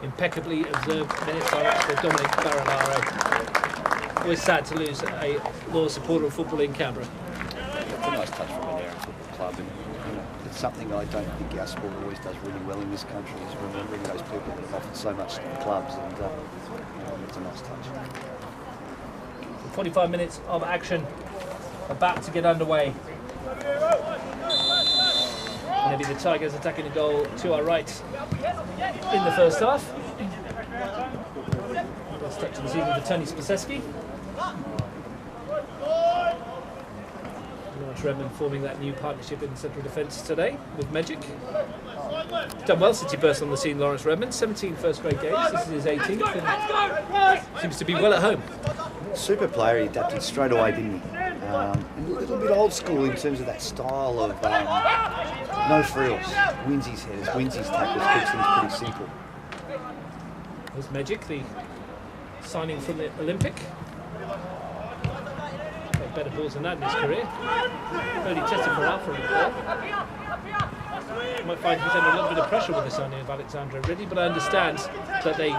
impeccably observed minutes for Dominic Baranaro. Always sad to lose a loyal supporter of football in Canberra. It's a nice touch from Monaro Football Club, and it's something I don't think our sport always does really well in this country, is remembering those people that have offered so much to the clubs, and it's a nice touch. 45 minutes of action about to get underway. Maybe the Tigers attacking the goal to our right in the first half. First touch of the season for Tony Spaseski. Lawrence Redmond forming that new partnership in central defence today with Magic. Done well since he burst on the scene, Lawrence Redmond. 17 first grade games, this is his 18th, and seems to be well at home. Super player, he adapted straight away, didn't he? And a little bit old school in terms of that style of no frills, wins his headers, wins his tackles, keeps things pretty simple. There's Magic, the signing from the Olympic. Got better balls than that in his career. Early tested for Alfred before. You might find he's under a little bit of pressure with the signing of Alexandra Ridley, but I understand that they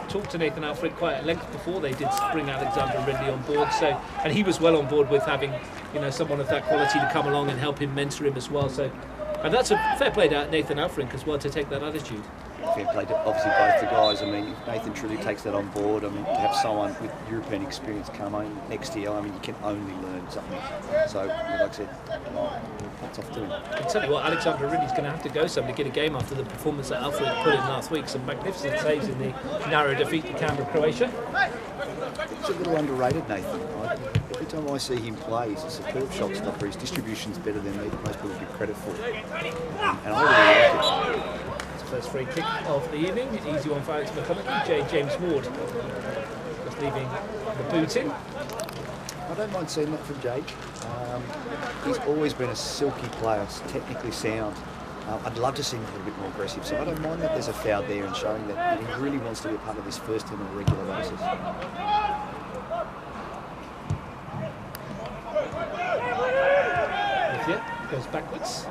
talked to Nathan Alfred quite at length before they did bring Alexandra Ridley on board. So, and he was well on board with having, someone of that quality to come along and help him, mentor him as well. So, and that's a fair play to Nathan Alfred as well to take that attitude. Fair play to obviously both the guys. I mean, if Nathan truly takes that on board, to have someone with European experience come in next year, you can only learn something. So, like I said, hats off to him. I tell you what, Alexandra Ridley's going to have to go some to get a game after the performance that Alfred put in last week. Some magnificent saves in the narrow defeat to Canberra, Croatia. He's a little underrated, Nathan. Right? Every time I see him play, he's a superb shot stopper. His distribution's better than most people give credit for. And I really like it. First free kick of the evening, easy one for Alex McConaughey. James Ward just leaving the boot in. I don't mind seeing that from Jake. He's always been a silky player, technically sound. I'd love to see him a little bit more aggressive, so I don't mind that there's a foul there and showing that he really wants to be a part of this first team on a regular basis. Yeah, goes backwards.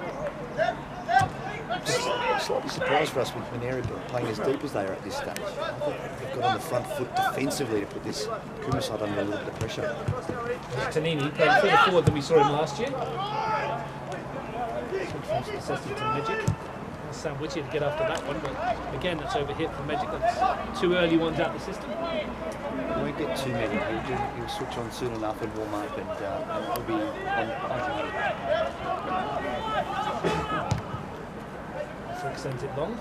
Just slightly surprised for us with Monaro playing as deep as they are at this stage. They've got on the front foot defensively to put this Cooma side under a little bit of pressure. Tanini playing further forward than we saw him last year. From Spaseski to Magic. Sam Whittier to get after that one, but again that's over hit for Magic. That's 2 early ones out the system. He won't get too many. He'll switch on soon enough and warm up, and he'll be on. Extends it long.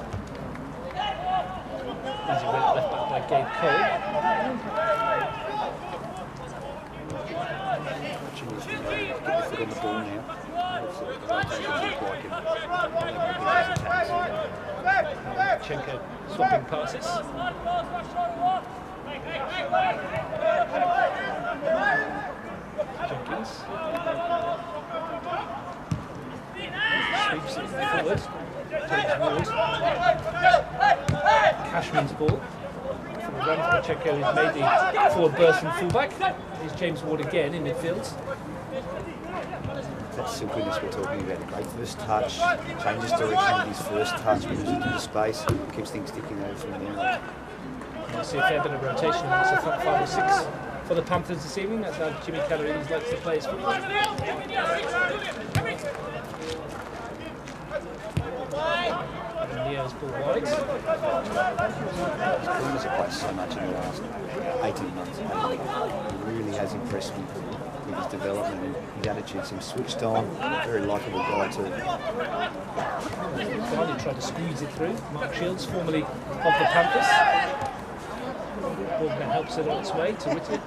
Easy win left back by Gabe Cole. Get the foot on the ball now. Chenko swapping passes. Jenkins sweeps it forward. Cashman's ball. From the run from Chenko, who's made the forward burst from fullback. Here's James Ward again in midfield. That silkiness we're talking about. Great first touch, changes direction with his first touch, moves into the space, keeps things ticking over from there. You'll see a fair bit of rotation amongst the front 5 or 6 for the Panthers this evening. That's how Jimmy Calories likes to play his football. Neo's ball wide. Cooma's played so much in the last 18 months. He really has impressed me with his development and his attitude. Seems switched on, very likeable guy too. Finally tried to squeeze it through. Mark Shields, formerly of the Panthers. Ball that helps it on its way to Whittle.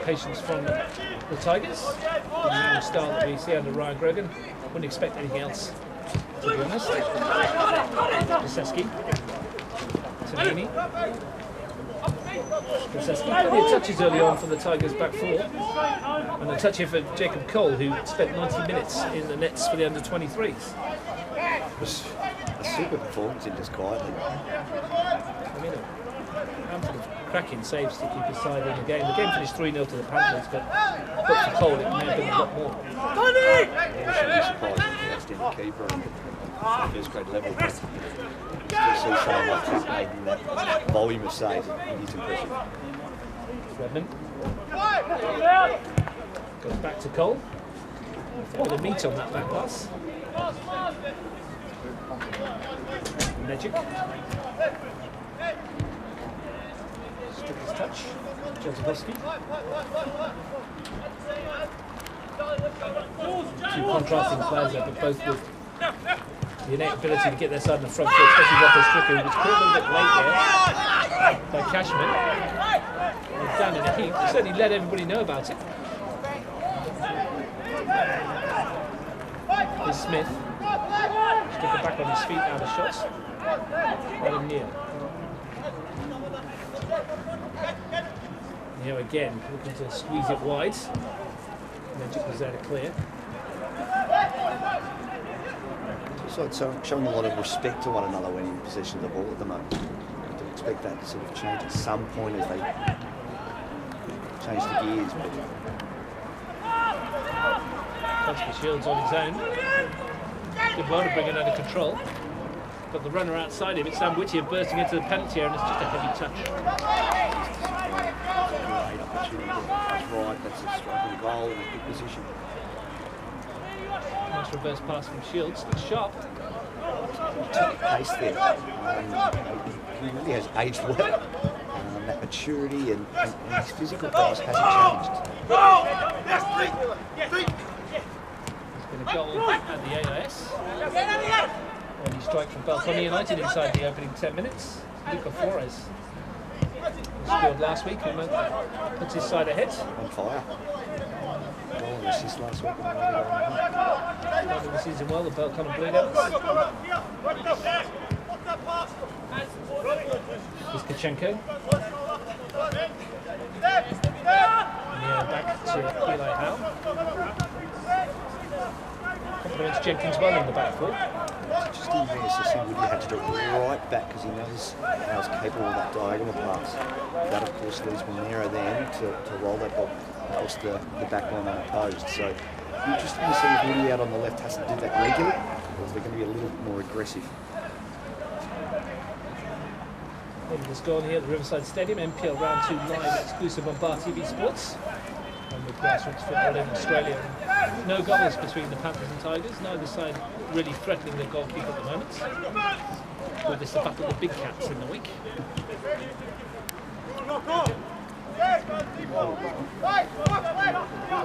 Patience from the Tigers. The new style that we see under Ryan Grogan. Wouldn't expect anything else, to be honest. Spaseski. Tanini. Spaseski. Plenty of touches early on for the Tigers back 4. And a touch here for Jacob Cole, who spent 90 minutes in the nets for the under-23s. It was a super performance in just quietly. I mean, a handful of cracking saves to keep his side in the game. The game finished 3-0 to the Panthers, but for Cole it may have been a lot more. You shouldn't be surprised if he has to keeper. first grade level, but still see someone like that making that volume of saves. It is impressive. Redmond goes back to Cole. A bit of meat on that back pass. Magic. Sticker's touch. Jozefowski. Two contrasting players there, but both with the innate ability to get their side in the front foot, especially Lopez Stricker, who was caught a little bit late there by Cashman. He's down in a heap. He certainly let everybody know about it. Here's Smith. Stricker back on his feet out of shots. Right in near. Neo again looking to squeeze it wide. Magic was there to clear. So it's showing a lot of respect to one another when in possession of the ball at the moment. You do expect that to sort of change at some point as they change the gears. But Constable Shields on his own. Good ball to bring it under control. Got the runner outside him. It's Sam Whittier bursting into the penalty area, and it's just a heavy touch. great opportunity. That's right. That's a striking goal in a good position. Nice reverse pass from Shields. It's sharp. Pace there. He really has aged well. That maturity and his physical pace hasn't changed. It's been a goal at the AIS. Early strike from Belconnen United inside the opening 10 minutes. Luca Flores scored last week and puts his side ahead. On fire. Goal and assist last week. Started the season well, the Belconnen Blue Devils. Here's Kachenko. Yeah, back to Eli Howe. Compliments Jenkins well in the back four. It's just interesting to see Woody had to do it right back because he knows how he's capable of that diagonal pass. That, of course, leaves Monaro then to roll that ball across the back line unopposed. So, interesting to see if Woody out on the left has to do that regularly, or if they're going to be a little bit more aggressive. It's gone here at the Riverside Stadium, MPL Round 2 live exclusive on Bar TV Sports. And with grassroots football in Australia. No goals between the Panthers and Tigers, neither side really threatening the goalkeeper at the moment. With this the battle of the big cats in the week. A lot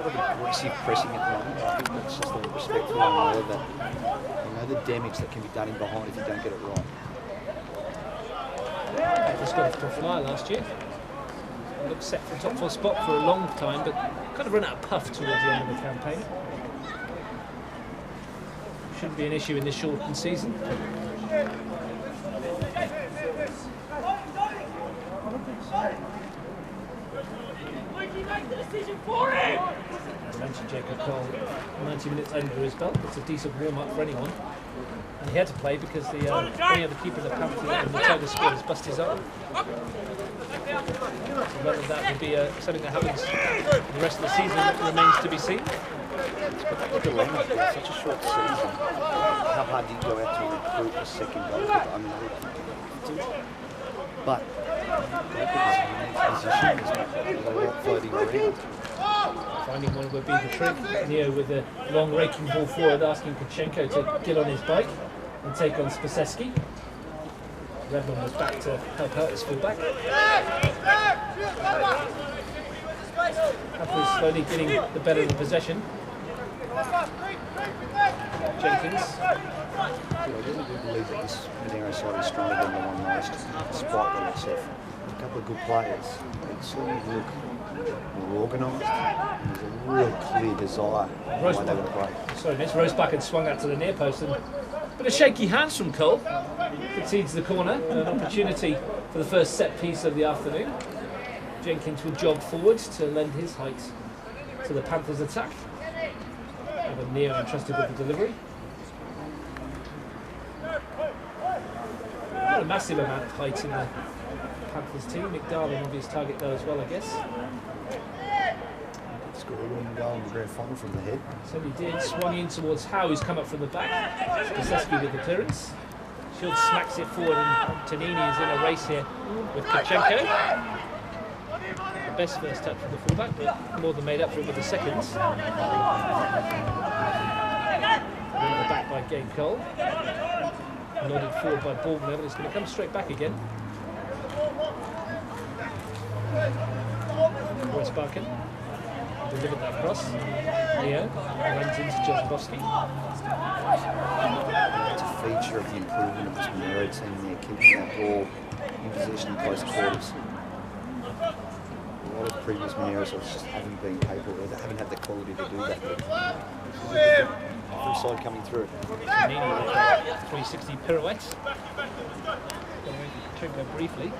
of aggressive pressing at the moment. I think that's just the respect for one another that you know the damage that can be done in behind if you don't get it right. Panthers got off to a flyer last year. Looked set for a top 4 spot for a long time, but kind of run out of puff towards the end of the campaign. Shouldn't be an issue in this shortened season. I mentioned Jacob Cole, 90 minutes under his belt. It's a decent warm-up for anyone. And he had to play because the only other keeper in the Panthers and the Tigers squad has busted his arm. So whether that will be something that happens the rest of the season remains to be seen. It's dilemma. It's such a short season. How hard do you go out to recruit a second goalkeeper? I mean, but goalkeeper's in a position. There's not a lot floating around. Finding one would be the trick. Neo with a long raking ball forward, asking Kachenko to get on his bike and take on Spaseski. Redmond was back to help out his fullback. Panthers slowly getting the better of the possession. Jenkins. I really do believe that this Monaro side is stronger than the one last, despite what I said. A couple of good players. They certainly look more organised. There's a real clear desire why they want to play. Sorry, miss. Roseback had swung out to the near post and but a shaky hands from Cole. Concedes the corner, an opportunity for the first set piece of the afternoon. Jenkins will jog forward to lend his height to the Panthers' attack. Evan Neo entrusted with the delivery. Not a massive amount of height in the Panthers team. McDarlin, obvious target though as well, I guess. score one goal in the grand final from the head. So he did. Swung in towards Howe, who's come up from the back. Koseski with the clearance. Shields smacks it forward, and Tonini is in a race here with Kachenko. The best first touch from the fullback, but more than made up for it with the seconds. Bring the back by Gabe Cole. Nodded forward by Baldwin, and it's going to come straight back again. Royce Barkin delivered that cross. Leo runs into Jozbowski. It's a feature of the improvement of this Monaro team there, keeping that ball in possession in close quarters. A lot of previous Monaros just haven't been capable, or they haven't had the quality to do that. Full side coming through. Tonini with a 360 pirouette. Kachenko briefly.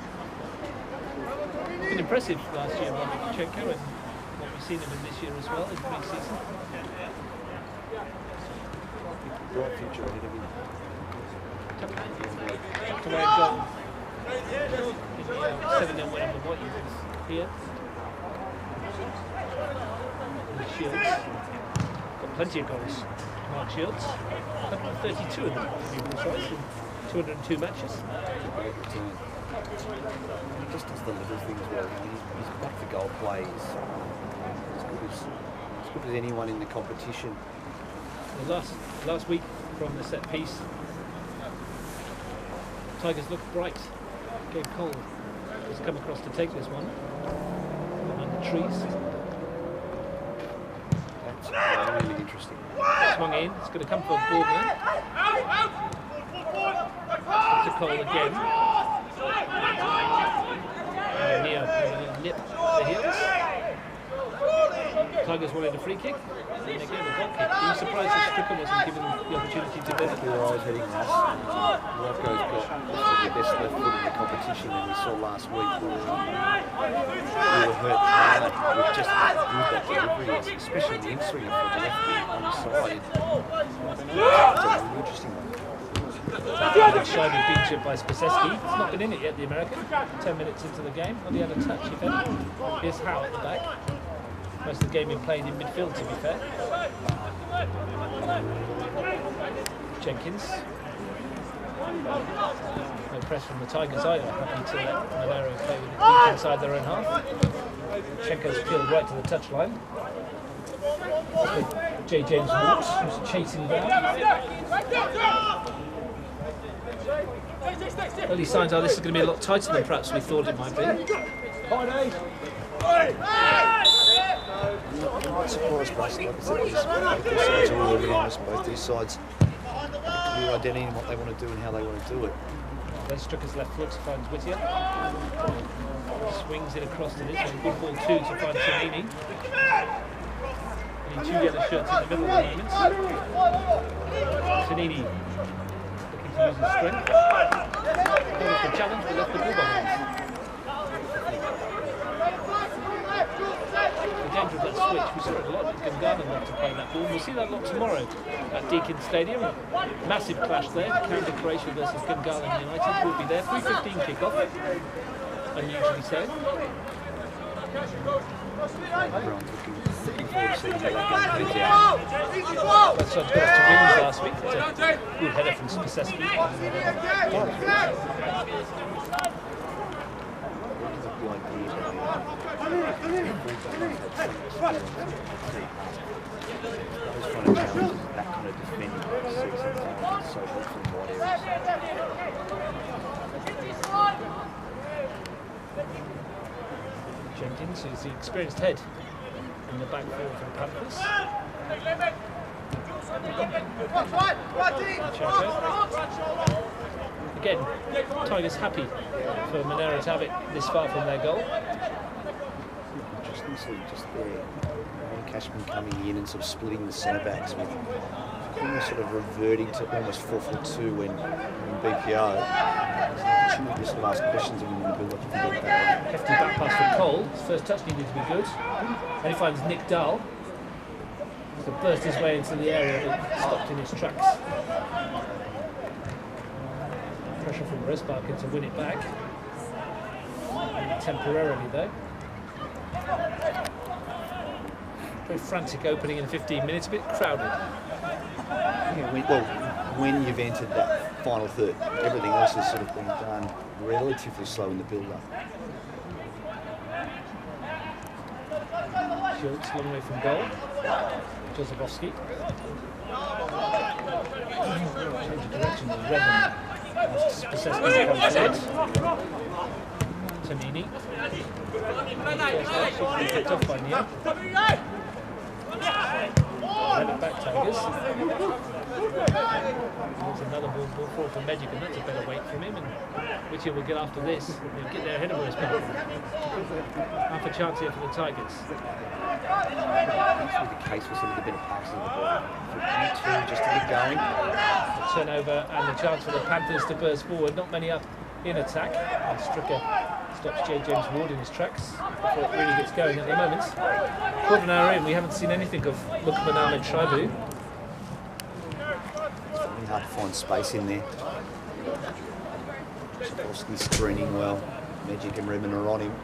Been impressive last year, Robbie Kachenko, and what we've seen him in this year as well in pre-season. Bright future ahead of him. Tucked away and gone. 7-0 win over what he was here. And Shields got plenty of goals. Mark Shields, 132 of them, in 202 matches. Great return. He just does the little things well. He's back for goal plays. As good as anyone in the competition. The last week from the set piece, Tigers looked bright. Gabe Cole has come across to take this one behind the trees. That's really interesting. Swung in, it's going to come for Baldwin. To Cole again. Neo nip the heels. Tigers wanted a free kick, and they gave a goal kick. Are you surprised that Stricker wasn't given the opportunity to do it? Where I was heading last, Rocco's got possibly the best left foot in the competition, and we saw last week we were hurt hard with just how good that delivery is, especially the in-swing for the left on the side. It's a really interesting one. Shiny being chipped by Spaseski. He's not been in it yet, the American. 10 minutes into the game. Only had a touch, if any. Here's Howe at the back. Most of the game been played in midfield, to be fair. Jenkins. No press from the Tigers either. Happy to let Monaro play with it deep inside their own half. Chenko's peeled right to the touchline. J. James Walks, who's chasing down. Early signs are this is going to be a lot tighter than perhaps we thought it might be. I'm not surprised, basically. Like I said, both sides are all really honest. Both these sides have a clear identity in what they want to do and how they want to do it. Then Stricker's left foot finds Whittier. Swings it across to this one. Good ball two to find Tonini. Only two yellow shirts in the middle of the moment. Tonini looking to use his strength. Going for a challenge, but left the ball behind. The danger of that switch, we saw it a lot. Gungalan love to play that ball. We'll see that a lot tomorrow at Deakin Stadium. Massive clash there. County Croatia versus Gungalan United will be there. 3:15 kickoff. Unusually so. Everyone's looking forward to seeing how that game plays out. Both sides got to wins last week. It's a good header from Spaseski. That kind of defending season is so helpful in wide areas. Jenkins, who's the experienced head in the back four for the Panthers. Again, Tigers happy for Monaro to have it this far from their goal. Interesting to see just there, Cashman coming in and sort of splitting the centre backs with Cooma sort of reverting to almost 4-4-2 when BPO. Opportunity to sort of ask questions of him in the build up. Hefty back pass from Cole. His first touch needed to be good. And he finds Nick Dahl. To burst his way into the area, but stopped in his tracks. Pressure from Resbarkin to win it back. Temporarily though. Very frantic opening in 15 minutes, a bit crowded. Yeah, when you've entered that final third, everything else has sort of been done relatively slow in the build-up. Schultz, long way from goal. Jozefowski. Change of direction with Redmond. Possessed to come forward. Tonini. Picked off by Neo. Head it back, Tigers. There's another ball forward from Magic, and that's a better weight from him. And Whittier will get after this. They'll get there ahead of him as well. Half a chance here for the Tigers. That's the case for some of the better passes of the ball. For you two just to get going. The turnover and the chance for the Panthers to burst forward. Not many up in attack. And Stricker stops J. James Ward in his tracks before it really gets going at the moment. Quarter of an hour in, we haven't seen anything of Lukman Ahmed Shaibu. It's really hard to find space in there. Jozefowski's screening well. Magic and Redmond are on him.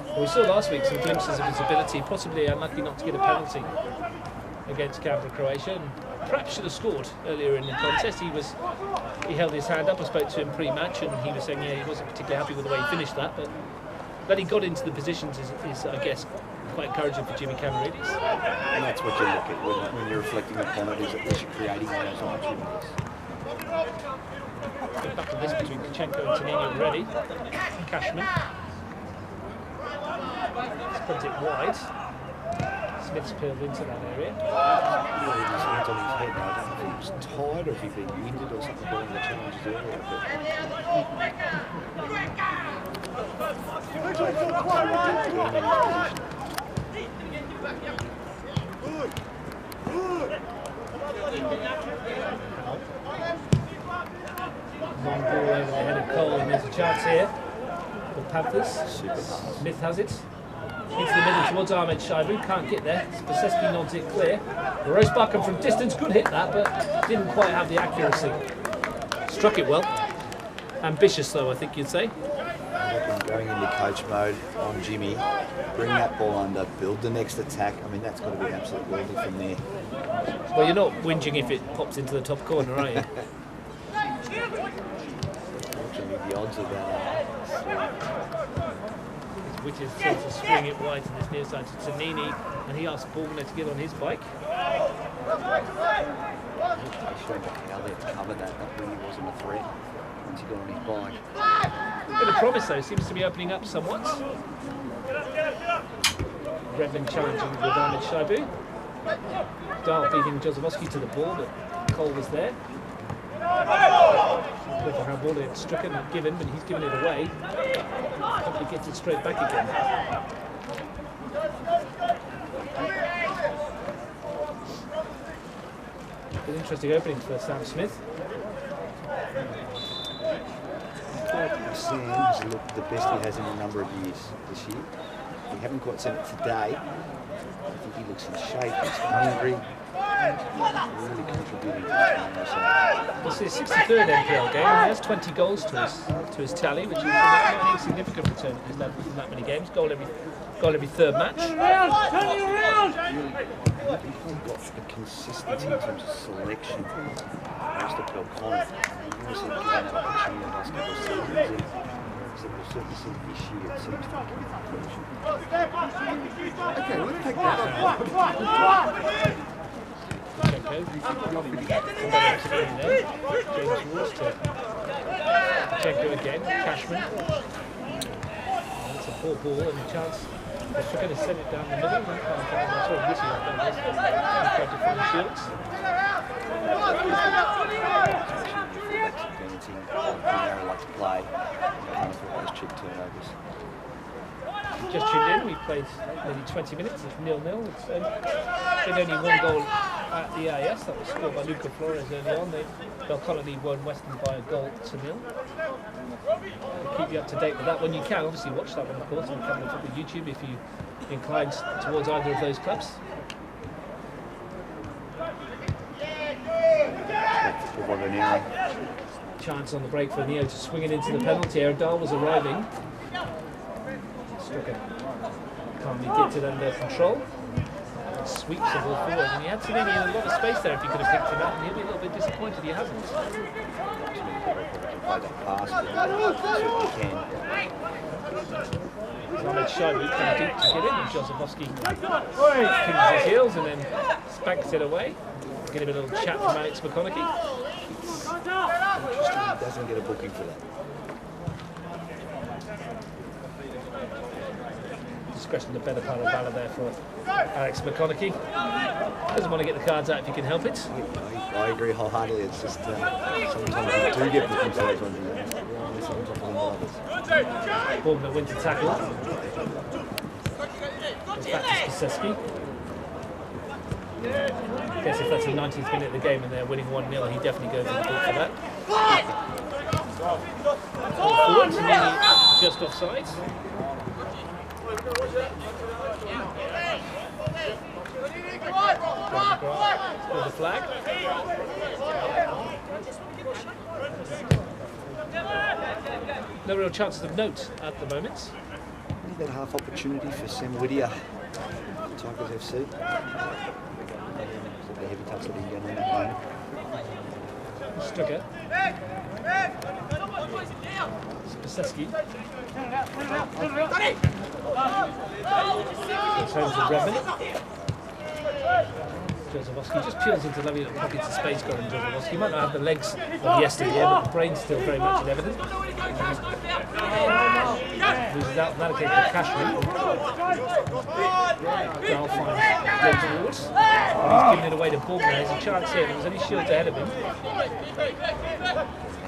Well, we saw last week some glimpses of his ability, possibly unlucky not to get a penalty against Croatia, and perhaps should have scored earlier in the contest. He held his hand up. I spoke to him pre-match, and he was saying, yeah, he wasn't particularly happy with the way he finished that, but that he got into the positions is I guess, quite encouraging for Jimmy Camaridis. And that's what you look at when you're reflecting upon it, is that you're creating those opportunities. Good battle this between Kachenko and Tonini already. Cashman. Spins it wide. Smith's peeled into that area. Really, his hands on his head now. I don't know if he was tired or if he'd been winded or something during the challenges earlier. Long ball over the head of Cole, and there's a chance here for the Panthers. Smith has it. Into the middle towards Ahmed Shaibu, can't get there. Spaseski nods it clear. Rosebakken from distance could hit that, but didn't quite have the accuracy. Struck it well. Ambitious though, I think you'd say. Going into coach mode on Jimmy, bring that ball under, build the next attack. I mean, that's got to be absolute worthy from there. Well, you're not whinging if it pops into the top corner, are you? Unfortunately, the odds of that are Which is to swing it wide to this near side to Tonini, and he asked Borgner to get on his bike. showing how they've covered that. That really wasn't a threat once he got on his bike. Bit of promise though, seems to be opening up somewhat. Redmond challenging with Ahmed Shaibu. Dahl beating Jozefowski to the ball, but Cole was there. Look for how ball it's stricken and given, but he's given it away. Hopefully gets it straight back again. An interesting opening for Sam Smith. Sam has looked the best he has in a number of years this year. We haven't quite seen it today. I think he looks in shape, he's hungry, really contributing to this game. This is his 63rd NPL game, and he has 20 goals to his tally, which is not an insignificant return at this level from that many games. Goal every third match. He's got the consistency in terms of selection. Most of Belcon, you always seem to give him an opportunity in the last couple of seasons. So we'll certainly see this year, it seems to be coming to fruition. Okay, we'll take that. James Ward to Kachenko again, Cashman. It's a poor ball and a chance. They're going to send it down the middle. Sorry, this is tried to find Shields. Monaro like to play. Comes with those cheap turnovers. Just tuned in, we played nearly 20 minutes, it's 0-0. It's been only one goal at the AIS, that was scored by Luca Flores early on. Belcon won Western by a goal to 0. We'll keep you up to date with that when you can. Obviously watch that one, of course, on Capital Football YouTube if you inclined towards either of those clubs. Chance on the break for Neo to swing it into the penalty area. Dahl was arriving. calmly gets it under control. Sweeps the ball forward, and he had Tanini in a lot of space there if he could have picked it up, and he'll be a little bit disappointed he hasn't. Play that pass, but certainly can. Ahmed Shaibu come deep to get in, and Josefowski pings his heels and then spanks it away. Get him a little chat from Alex McConaughey. Interesting, he doesn't get a booking for that. Discretion the better part of valor there for Alex McConaughey. Doesn't want to get the cards out if he can help it. I agree wholeheartedly. It's just sometimes you do get bookings for those ones. Bournemouth wins the tackle. Goes back to Spasewski. Guess if that's the 90th minute of the game and they're winning 1-0, he definitely goes in the ball for that. Forward, just offside. With the flag. No real chances of note at the moment. Only that half opportunity for Sam Whittier, Tigers FC. The heavy touch that he can get on that moment. Stricker. Spasewski. Goes home to Redmond. Josefowski just peels into lovely little pockets of space. Goran Josefowski might not have the legs of yesterday, but the brain's still very much in evidence. Loses out, that occasion to Cashman. Dahl finds James Ward. He's giving it away to Bournemouth. There's a chance here. There's only Shields ahead of him.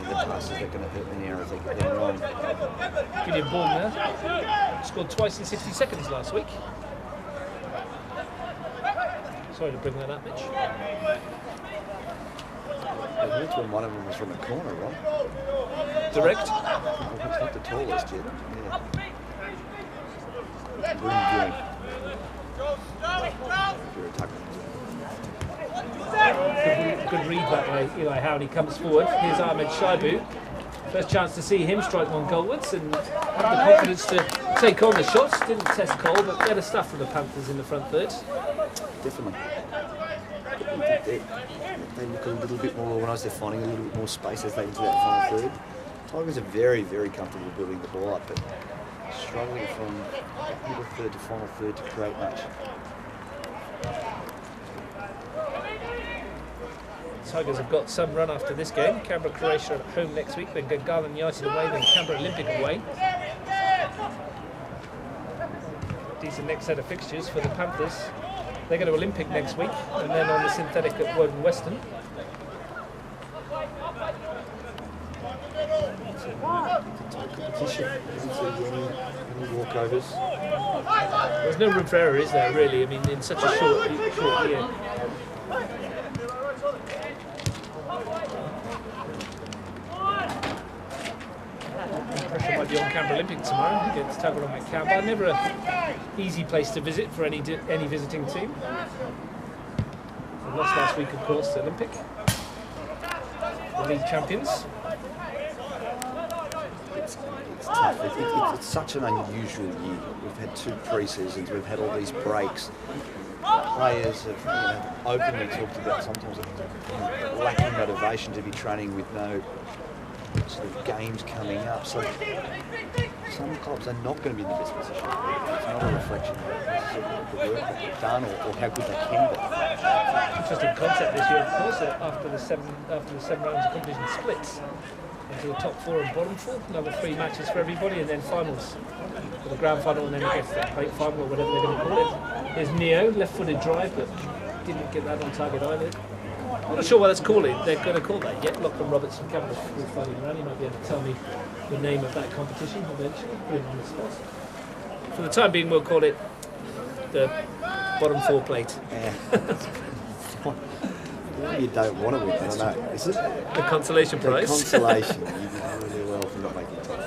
The passes are going to hurt Monaro if they get them wrong. Gideon Bournemouth scored twice in 60 seconds last week. Sorry to bring that up, Mitch. That's when one of them was from a corner, right? Direct. It's not the tallest yet. Good read that way. Eli Howley comes forward. Here's Ahmed Shaibu. First chance to see him strike one goalwards and have the confidence to take on the shots. Didn't test Cole, but better stuff from the Panthers in the front third. Definitely. They look a little bit more organised. They're finding a little bit more space as they enter that final third. Tigers are very, very comfortable building the ball up, but struggling from middle third to final third to create much. Tigers have got some run after this game. Canberra Croatia at home next week, then Garland United away, then Canberra Olympic away. Decent next set of fixtures for the Panthers. They go to Olympic next week, and then on the synthetic at Woden Western. Competition. Doesn't see any walkovers. There's no room for error, is there, really? I mean, in such a short year. Pressure might be on Canberra Olympic tomorrow against Tuggeranong at Canberra. Never an easy place to visit for any visiting team. We lost last week, of course, to Olympic, the league champions. It's tough. It's such an unusual year. We've had 2 pre-seasons. We've had all these breaks. Players have openly talked about sometimes lacking motivation to be training with no sort of games coming up. So some clubs are not going to be in the best position. It's not a reflection of the work that they've done or how good they can be. Interesting concept this year, of course. After the seven rounds of competition splits into the top 4 and bottom 4, another 3 matches for everybody, and then finals for the grand final, and then I guess the plate final or whatever they're going to call it. Here's Neo, left-footed drive, but didn't get that on target either. I'm not sure what they're going to call that yet. Lachlan Roberts from Canberra is fighting around. He might be able to tell me the name of that competition eventually. Put it on the spot. For the time being, we'll call it the bottom 4 plate. Yeah. You don't want to win, I don't know. Is it? The consolation prize. The consolation. You do really well for not making top 4.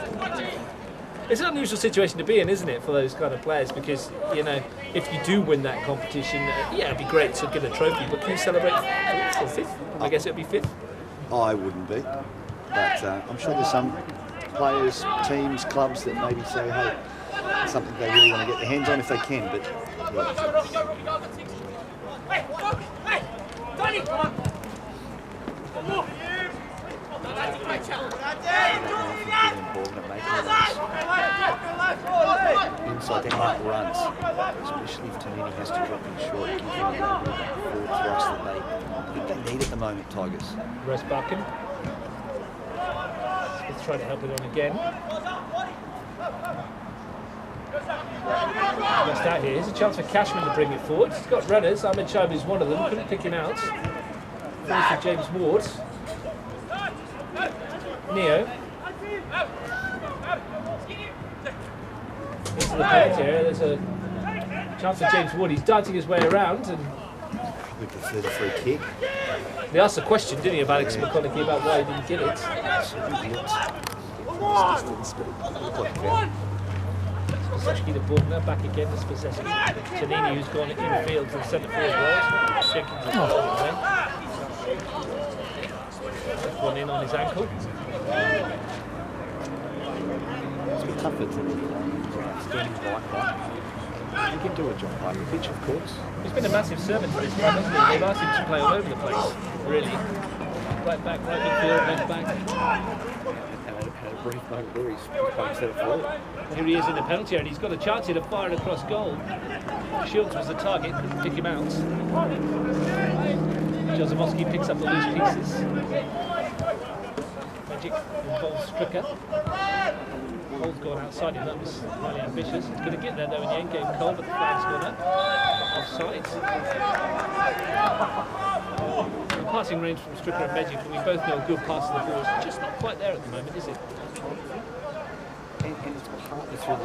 It's an unusual situation to be in, isn't it, for those kind of players? Because, you know, if you do win that competition, yeah, it'd be great to get a trophy, but can you celebrate 4th or 5th? I guess it'd be 5th. I wouldn't be. But I'm sure there's some players, teams, clubs that maybe say, hey, It's something they really want to get their hands on if they can, but inside their mark runs, especially if Tonini has to drop in short, give him a forward thrust that I think they need at the moment, Tigers. Rest Barkin. Let's try to help it on again. Just out here. Here's a chance for Cashman to bring it forward. He's got runners. Ahmed Chaib is one of them. Couldn't pick him out. Goes for James Ward. Neo. Into the penalty area. There's a chance for James Ward. He's dancing his way around. And we prefer the free kick. They asked a question, didn't he, of Alex McConaughey about why he didn't get it. Sashki the Borgner back again to Spasesky. Tonini, who's gone infield to the centre forward world. Jenkins is away. Left one in on his ankle. It's a bit tougher to standing right. He can do a job like the pitch, of course. He's been a massive servant for this club, hasn't he? They've asked him to play all over the place, really. Right back, right midfield, left back. Had a brief moment there, he's playing centre forward. Here he is in the penalty area, and he's got a chance here to fire it across goal. Shields was the target, couldn't pick him out. Jozemowski picks up the loose pieces. Magic involves Stricker. Cole's gone outside him, that was highly ambitious. He's going to get there though in the end game, Cole, but the flag's gone up. Offside. The passing range from Stricker and Magic, but we both know a good pass of the ball is just not quite there at the moment, is it? And it's partly through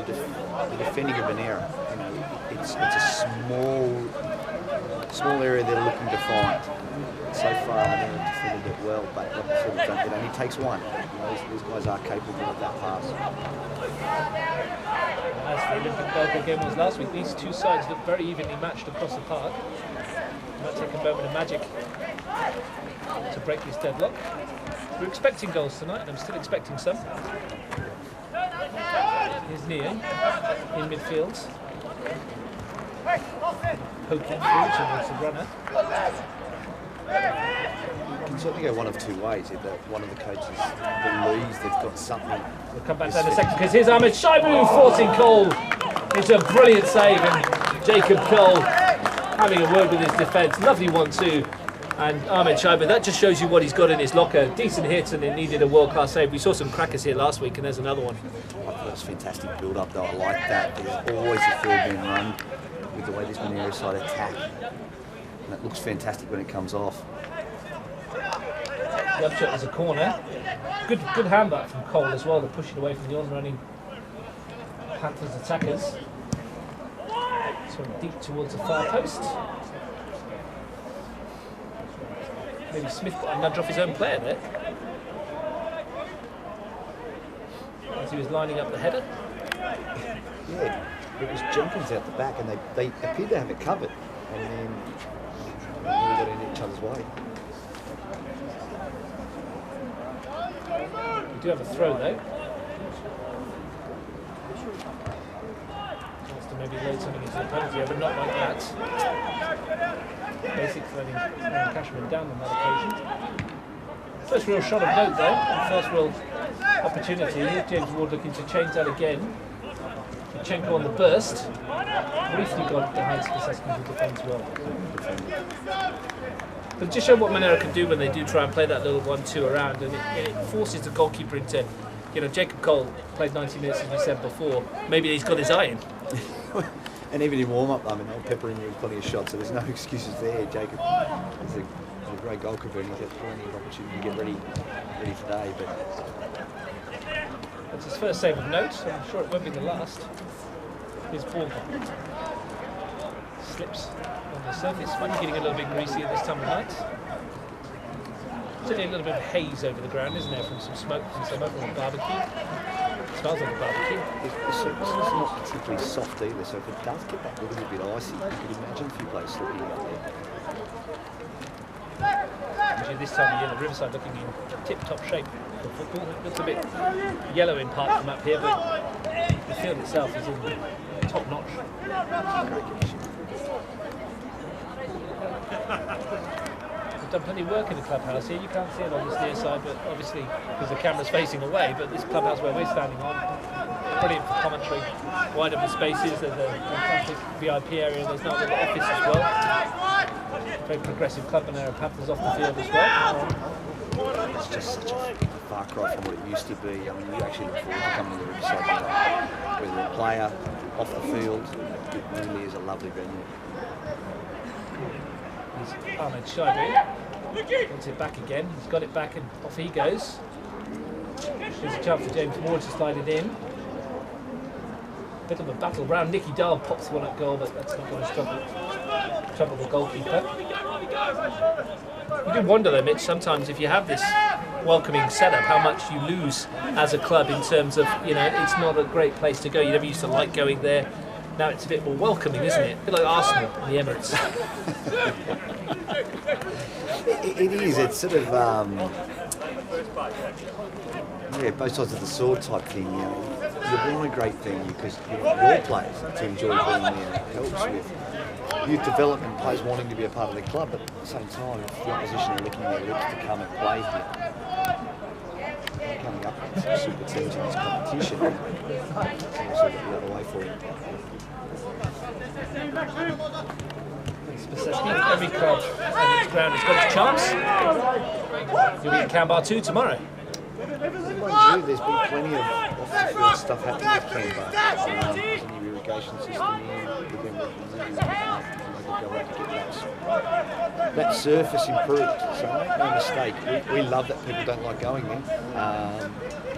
the defending of Monaro. You know, it's a small area they're looking to find. So far, Monaro defended it well, but like I said, it only takes one. You know, these guys are capable of that pass. As the Olympic Belgrade game was last week, these two sides look very evenly matched across the park. Might take a moment of magic to break this deadlock. We're expecting goals tonight, and I'm still expecting some. Here's Neo in midfield. Poking through towards the runner. It can certainly go one of two ways. If one of the coaches believes they've got something. We'll come back down in a second because here's Ahmed Shaibu forcing Cole. It's a brilliant save, and Jacob Cole having a word with his defence. Lovely 1-2. And Ahmed Shaibu, that just shows you what he's got in his locker. Decent hits, and it needed a world-class save. We saw some crackers here last week, and there's another one. I thought it was fantastic build-up, though. I like that. There's always a third-man run with the way this Monaro side attack. And it looks fantastic when it comes off. The upshot is a corner. Good handback from Cole as well. They're pushing away from the on-running Panthers attackers. So deep towards the far post. Maybe Smith got a nudge off his own player there. As he was lining up the header. Yeah, it was Jenkins out the back, and they appeared to have it covered. And then we got in each other's way. We do have a throw though. Wants to maybe load something into the penalty area, but not like that. Basically letting Cashman down on that occasion. First real shot of note though, and first real opportunity. Here's James Ward looking to change that again. Chenko on the burst. Briefly got behind Spasesky to defend well. But just show what Monaro can do when they do try and play that little 1-2 around, and it forces the goalkeeper into, you know, Jacob Cole played 90 minutes as we said before. Maybe he's got his eye in. And even in warm-up, I mean, they'll pepper him with plenty of shots, so there's no excuses there. Jacob is a great goalkeeper, and he's got plenty of opportunity to get ready today. But that's his first save of note. I'm sure it won't be the last. His ball slips on the surface. Might be getting a little bit greasy at this time of night. Certainly a little bit of haze over the ground, isn't there, from some smoke from some over on barbecue. Smells like a barbecue. the surface is not particularly soft either, so if it does get that little bit icy, you could imagine a few players slipping out there. Usually this time of year, the Riverside looking in tip-top shape for football. It looks a bit yellow in part from up here, but the field itself is in top notch. Great condition. We've done plenty of work in the clubhouse here. You can't see it on this near side, but obviously because the camera's facing away. But this clubhouse where we're standing on, brilliant for commentary. Wide open spaces. There's a fantastic VIP area. There's now a little office as well. Very progressive club, Monaro Panthers off the field as well. It's just such a far cry from what it used to be. I mean, you actually look forward to coming to the Riverside game. Whether a player, off the field, it really is a lovely venue. He's Ahmed Shaibi. Wants it back again. He's got it back and off he goes. There's a chance for James Ward to slide it in. Bit of a battle round. Nicky Dahl pops one at goal, but that's not going to trouble the goalkeeper. You do wonder though, Mitch, sometimes if you have this welcoming setup, how much you lose as a club in terms of, you know, it's not a great place to go. You never used to like going there. Now it's a bit more welcoming, isn't it? A bit like Arsenal in the Emirates. It is. It's sort of, yeah, both sides of the sword type thing. You know, you want a great venue because you want your players to enjoy being there. It helps with youth development, players wanting to be a part of the club, but at the same time, if the opposition are licking their lips to come and play here, coming up with some super teams in this competition, it's also got the other way for you. Every club and its ground has got its chance. You'll be in Canberra 2 tomorrow. Mind you, there's been plenty of off-the-field stuff happening with Canberra. There's a new irrigation system in, with them that surface improved. So make no mistake, we love that people don't like going there.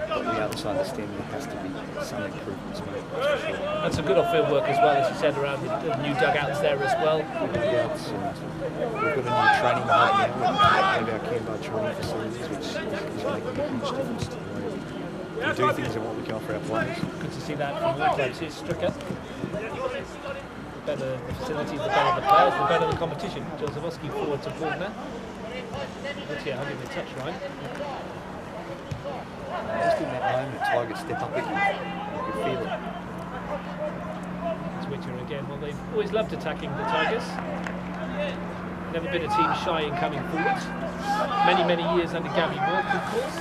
But we also understand there has to be some improvements made. And some good off-field work as well, as you said, around the new dugouts there as well. Dugouts, and we've got a new training hub now with our Canberra training facilities, which is making a huge difference to the way we do things and what we can offer our players. Good to see that from all clubs. Here's Stricker. The better the facilities, the better the players, the better the competition. Jozefowski forward to Borgner. Let's see how give him a touch, right? Just in that moment, Tigers step up again. You can feel it. It's Whittier again. Well, they've always loved attacking the Tigers. Never been a team shy in coming forward. Many years under Gabby Walk, of course.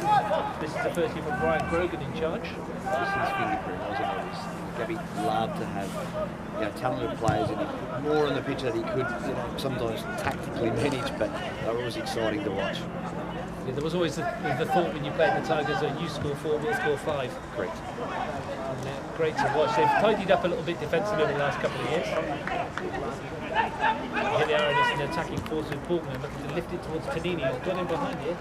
This is the first year for Brian Grogan in charge. This is his fingerprint, wasn't it? Gabby loved to have, you know, talented players and he put more on the pitch that he could, you know, sometimes tactically manage, but they were always exciting to watch. Yeah, there was always the thought when you played the Tigers that you score 4, we'll score 5. Correct. And great to watch. They've tidied up a little bit defensively over the last couple of years. Here they are in an attacking force with Borgner, looking to lift it towards Panini. Got him behind here.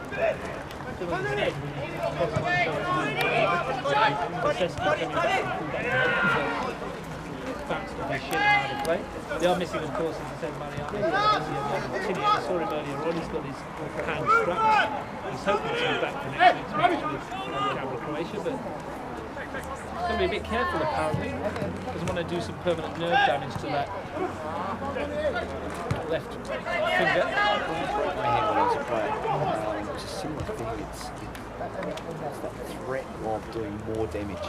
Bounced off his shin and out of play. They are missing, of course, as I said, Mariano. I saw him earlier on. He's got his hand strapped. He's hoping to be back for next week's match with Canberra, Croatia, but he's going to be a bit careful apparently. Doesn't want to do some permanent nerve damage to that left finger. My hand when I was a player, it's a similar thing. It's that threat of doing more damage.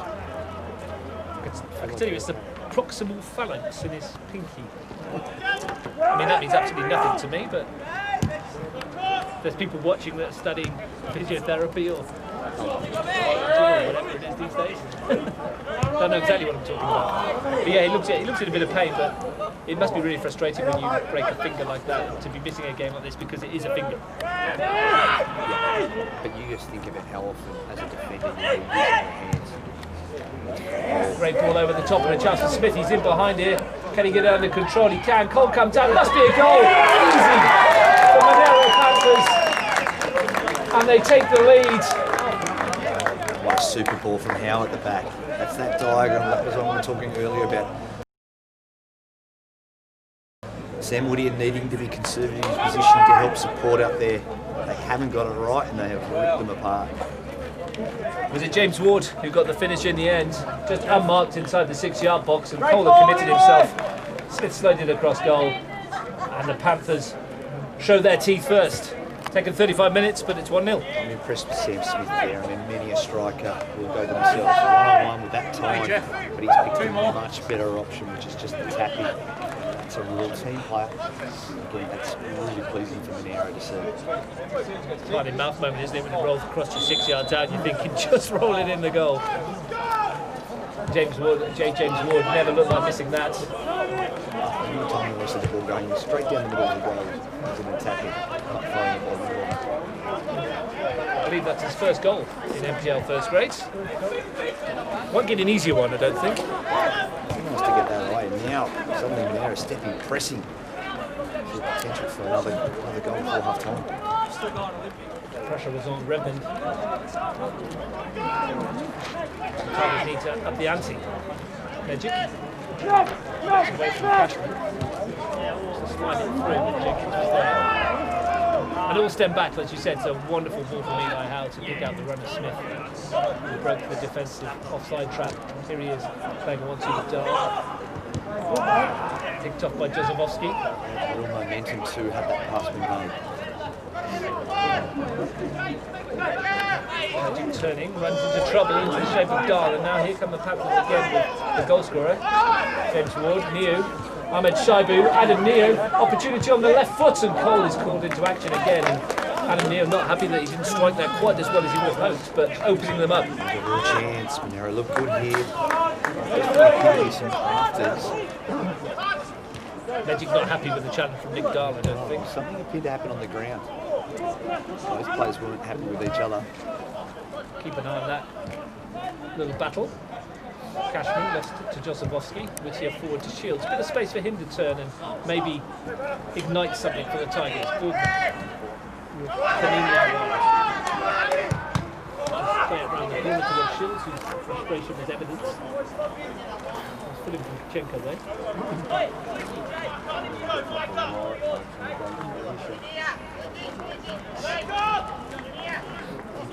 I can tell you it's the proximal phalanx in his pinky. I mean, that means absolutely nothing to me, but there's people watching that are studying physiotherapy or whatever it is these days. Don't know exactly what I'm talking about. But yeah, he looks in a bit of pain, but it must be really frustrating when you break a finger like that to be missing a game like this because it is a finger. But you just think about how often, as a defender, you're using your hands. Great ball over the top and a chance for Smith. He's in behind here. Can he get it under control? He can. Cole comes down. Must be a goal. Easy for Monaro Panthers. And they take the lead. What a super ball from Howe at the back. That's that diagram. That was what we were talking earlier about. Sam Whittier needing to be conservative in his position to help support up there. They haven't got it right and they have ripped them apart. Was it James Ward who got the finish in the end? Just unmarked inside the 6-yard box and Cole had committed himself. Smith slid it across goal and the Panthers show their teeth first. Taken 35 minutes, but it's 1-0. I'm impressed with Sam Smith there. I mean, many a striker will go themselves one-on-one with that time, but he's picked a much better option, which is just the tapping. That's a real team player. Again, that's really pleasing for Monaro to see. It's quite a mouth moment, isn't it, when it rolls across you 6 yards out, you're thinking just roll it in the goal. James Ward never looked like missing that. Every time he watches the ball going straight down the middle of the goal, he's an attacking, not throwing the ball. I believe that's his first goal in MPL first grade. Won't get an easier one, I don't think. Nice to get that away. Now, suddenly Monaro stepping, pressing. Potential for another goal before half time. Pressure was on Redmond. Tigers need to up the ante. Magic. Away from Cashman. Just sliding through, but Jenkins was there. And all stem back, like you said, it's a wonderful ball from Eli Howe to pick out the runner Smith, who broke the defensive offside trap. Here he is, playing a 1-2 with Dar. Picked off by Jozefowski. Real momentum to have that pass been made. Magic turning, runs into trouble into the shape of Dar, and now here come the Panthers again with the goal scorer. James Ward, Neo. Ahmed Shaibu, Adam Neo, opportunity on the left foot, and Cole is called into action again. And Adam Neo not happy that he didn't strike that quite as well as he would have hoped, but opening them up. There's a real chance. Monaro look good here. Definitely some afters. Magic not happy with the challenge from Nick Dahl, I don't think. Something appeared to happen on the ground. Both players weren't happy with each other. Keep an eye on that little battle. Cashman lost to Jozefowski, Whittier forward to Shields. Bit of space for him to turn and maybe ignite something for the Tigers. Play it around the corner towards Shields, whose frustration was evident. It's putting Kuchenko there.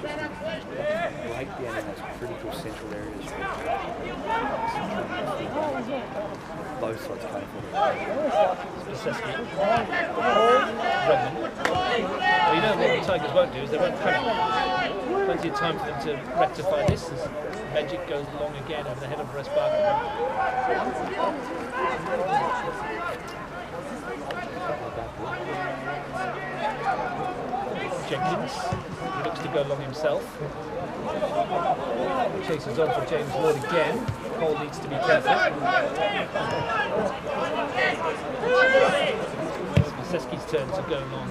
Right down in those critical central areas. Both sides came from Redmond. Well, you know what the Tigers won't do is they won't panic. Plenty of time for them to rectify this as Magic goes long again over the head of Resparker. Jenkins, he looks to go long himself. Chases on for James Ward again. Cole needs to be careful. It's turn to go long.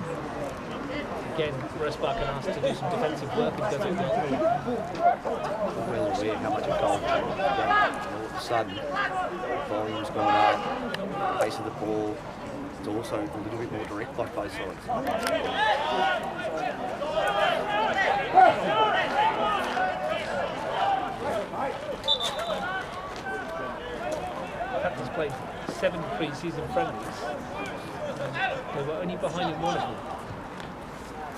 Again, Resparker asked to do some defensive work and does it well. Well aware how much a goal can all of a sudden, volume's gone up, pace of the ball. It's also a little bit more direct by both sides. Panthers played 7 pre-season friendlies. They were only behind in one of them.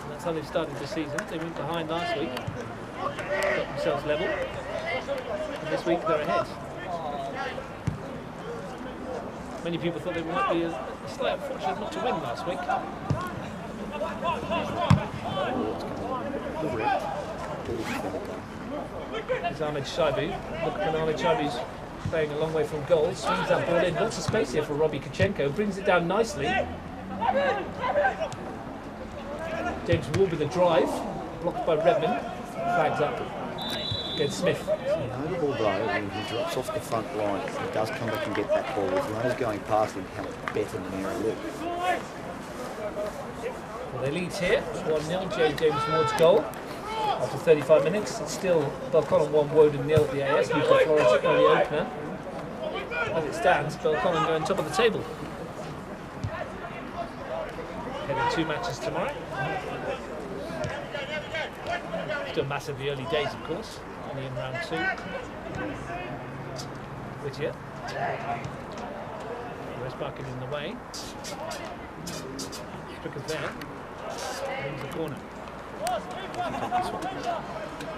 And that's how they've started the season. They went behind last week, got themselves level, and this week they're ahead. Many people thought they might be a slight unfortunate not to win last week. There's Ahmed Shaibu. Look at Ahmed Shaibu's playing a long way from goal. Swings that ball in. Lots of space here for Robbie Kuchenko. Brings it down nicely. James Ward with a drive. Blocked by Redmond. Flags up. Against Smith. Notable though, when he drops off the front line, he does come back and get that ball. With runners going past him, how much better Monaro look. Well, they lead here. 1-0. James Ward's goal. After 35 minutes, it's still Belconnen 1, Woden 0 at the AS. Newcastle Florence are the opener. As it stands, Belconnen going top of the table. Heading 2 matches tomorrow. Still massively early days, of course. Only in round 2. Whittier. Resparker in the way. Stricker's there. Brings the corner.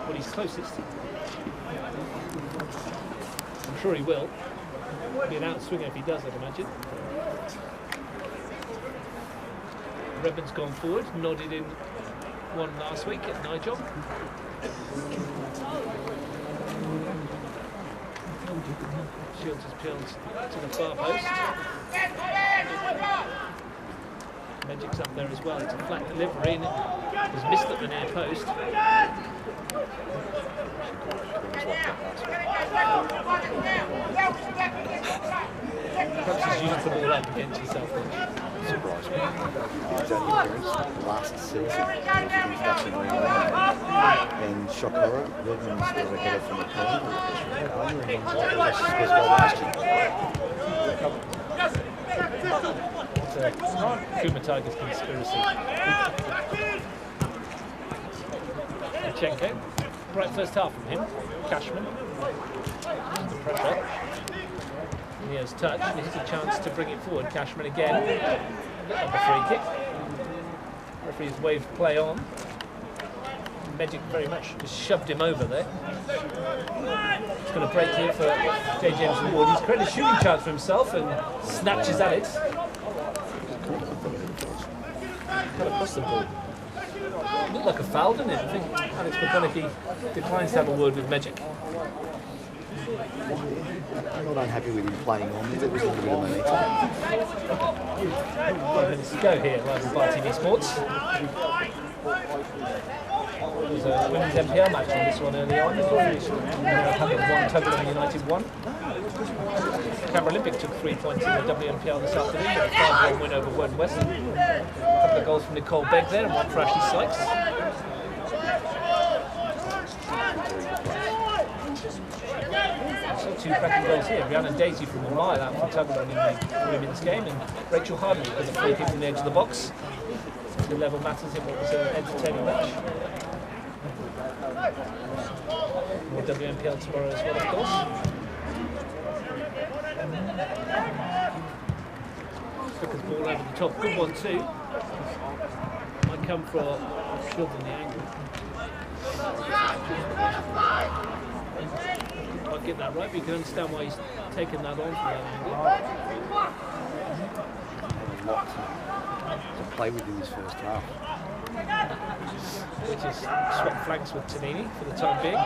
Well, he's closest. I'm sure he will. Be an outswinger if he does, I'd imagine. Redmond's gone forward, nodded in one last week at Nigel. Shields has peeled to the far post. Magic's up there as well. It's a flat delivery and it was missed at the near post. Perhaps he's used the ball up against himself. Surprised me. He's only appearance last season. And shock horror, Redmond's got a header from the corner. It's a Cooma Tigers conspiracy. Lachenko. Bright first half from him. Cashman. Under pressure. And he has touch, and here's a chance to bring it forward. Cashman again. Of a free kick. Referee's waved play on. Magic very much just shoved him over there. It's going to break here for J. James Ward. He's created a shooting chance for himself and snatches at it. Cut across the ball. Looked like a foul, didn't it? I think Alex McConaughey declines to have a word with Magic. I'm not unhappy with him playing on. There was a little bit of momentum. 5 minutes to go here, live on Bar TV Sports. There was a women's MPL match on this one early on. Panthers 1, Tuggeranong United 1. Canberra Olympic took 3 points in the WMPL this afternoon with a 5-1 win over Wern West. A couple of goals from Nicole Begg there and one for Ashley Sykes. So 2 cracking goals here. Rhiannon Daisy from a mile out for Tuggeranong in the women's game, and Rachel Harden with a free kick from the edge of the box. The level matters in what was an entertaining match. More WMPL tomorrow as well, of course. Flicker's ball over the top. Good one too. Might come for a shove on the angle. I'll get that right, but you can understand why he's taken that on from that angle. To play with in this first half. Which is swap flanks with Tanini for the time being.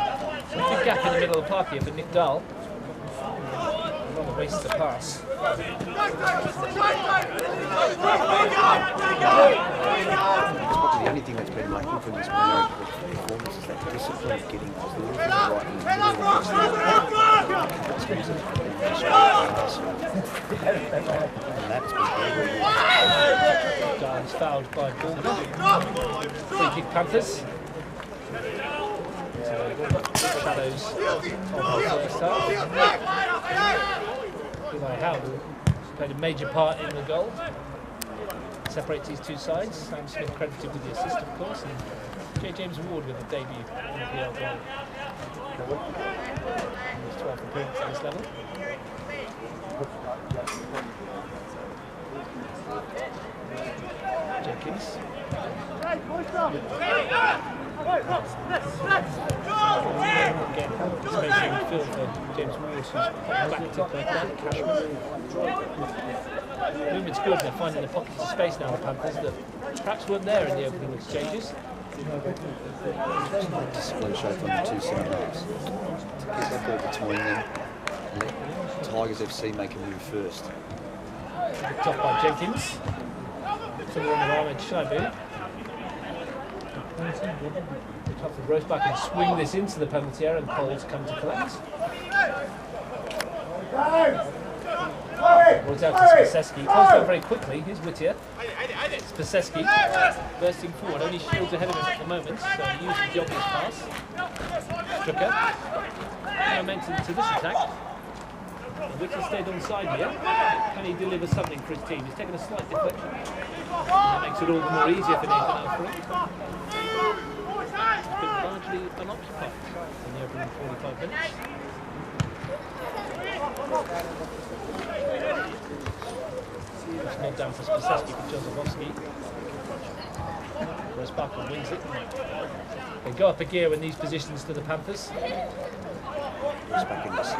So a big gap in the middle of the park here for Nick Dahl. Rather wastes the pass. The only thing that's been lacking from this Monaro performance is that discipline of getting those little things right in the middle of the and that's been very good. Dahl's fouled by Bournemouth. Free kick Panthers. Shadows of the first half. Eli Howe played a major part in the goal. Separates these two sides. Sam Smith credited with the assist, of course, and J. James Ward with a debut NPL goal. His 12th appearance at this level. Jenkins. Again, space in the field for James Ward, who's back to Cashman. Movement's good, they're finding the pockets of space now, the Panthers, that perhaps weren't there in the opening exchanges. Discipline show from the two centre halves. To get that ball between them, let Tigers FC make a move first. Picked off by Jenkins. Finger on the arm edge, Shaibu. Tough for Roseback and swing this into the penalty area, and Coles come to collect. Rolls out to Spaseski. Coles down very quickly. Here's Whittier. Spaseski bursting forward. Only Shields ahead of him at the moment, so he uses the obvious pass. Strucker. Momentum to this attack. Whittier stayed on side here. Can he deliver something for his team? He's taken a slight deflection. That makes it all the more easier for Nathan Alfred. It's been largely unoccupied in the opening 45 minutes. It's not down for Spaseski for Jozefowski. Whereas Barker wins it. They go up a gear in these positions to the Panthers. Back in this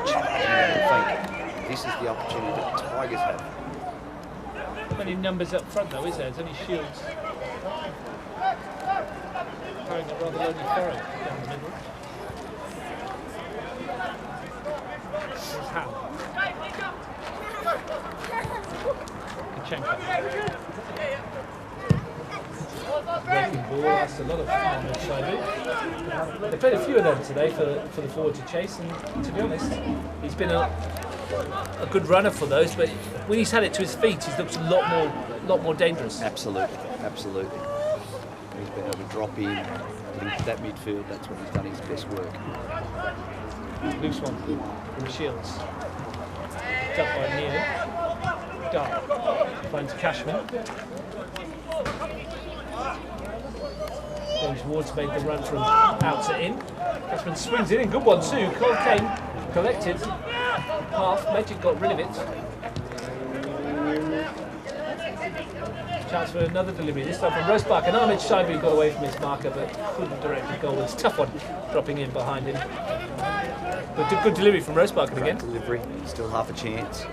this is the opportunity that the Tigers have. Not many numbers up front though, is there? It's only Shields. Carrying a rather lonely furrow down the middle. There's Howe. Chenko. Breaking ball, that's a lot of Ahmed Shaibu. They played a few of them today for the forward to chase, and to be honest, he's been a good runner for those, but when he's had it to his feet, he's looked a lot more dangerous. Absolutely. He's been able to drop in, get into that midfield. That's when he's done his best work. Loose one from Shields. It's up by Neil. Dart finds Cashman. James Ward's made the run from out to in. Cashman swings it in, good one too. Cole came, collected. Half, Magic got rid of it. Chance for another delivery, this time from Rosbach, and Ahmed Shaibu got away from his marker but couldn't direct the goal. It's a tough one, dropping in behind him. But good delivery from Rosbach again. Delivery, still half a chance.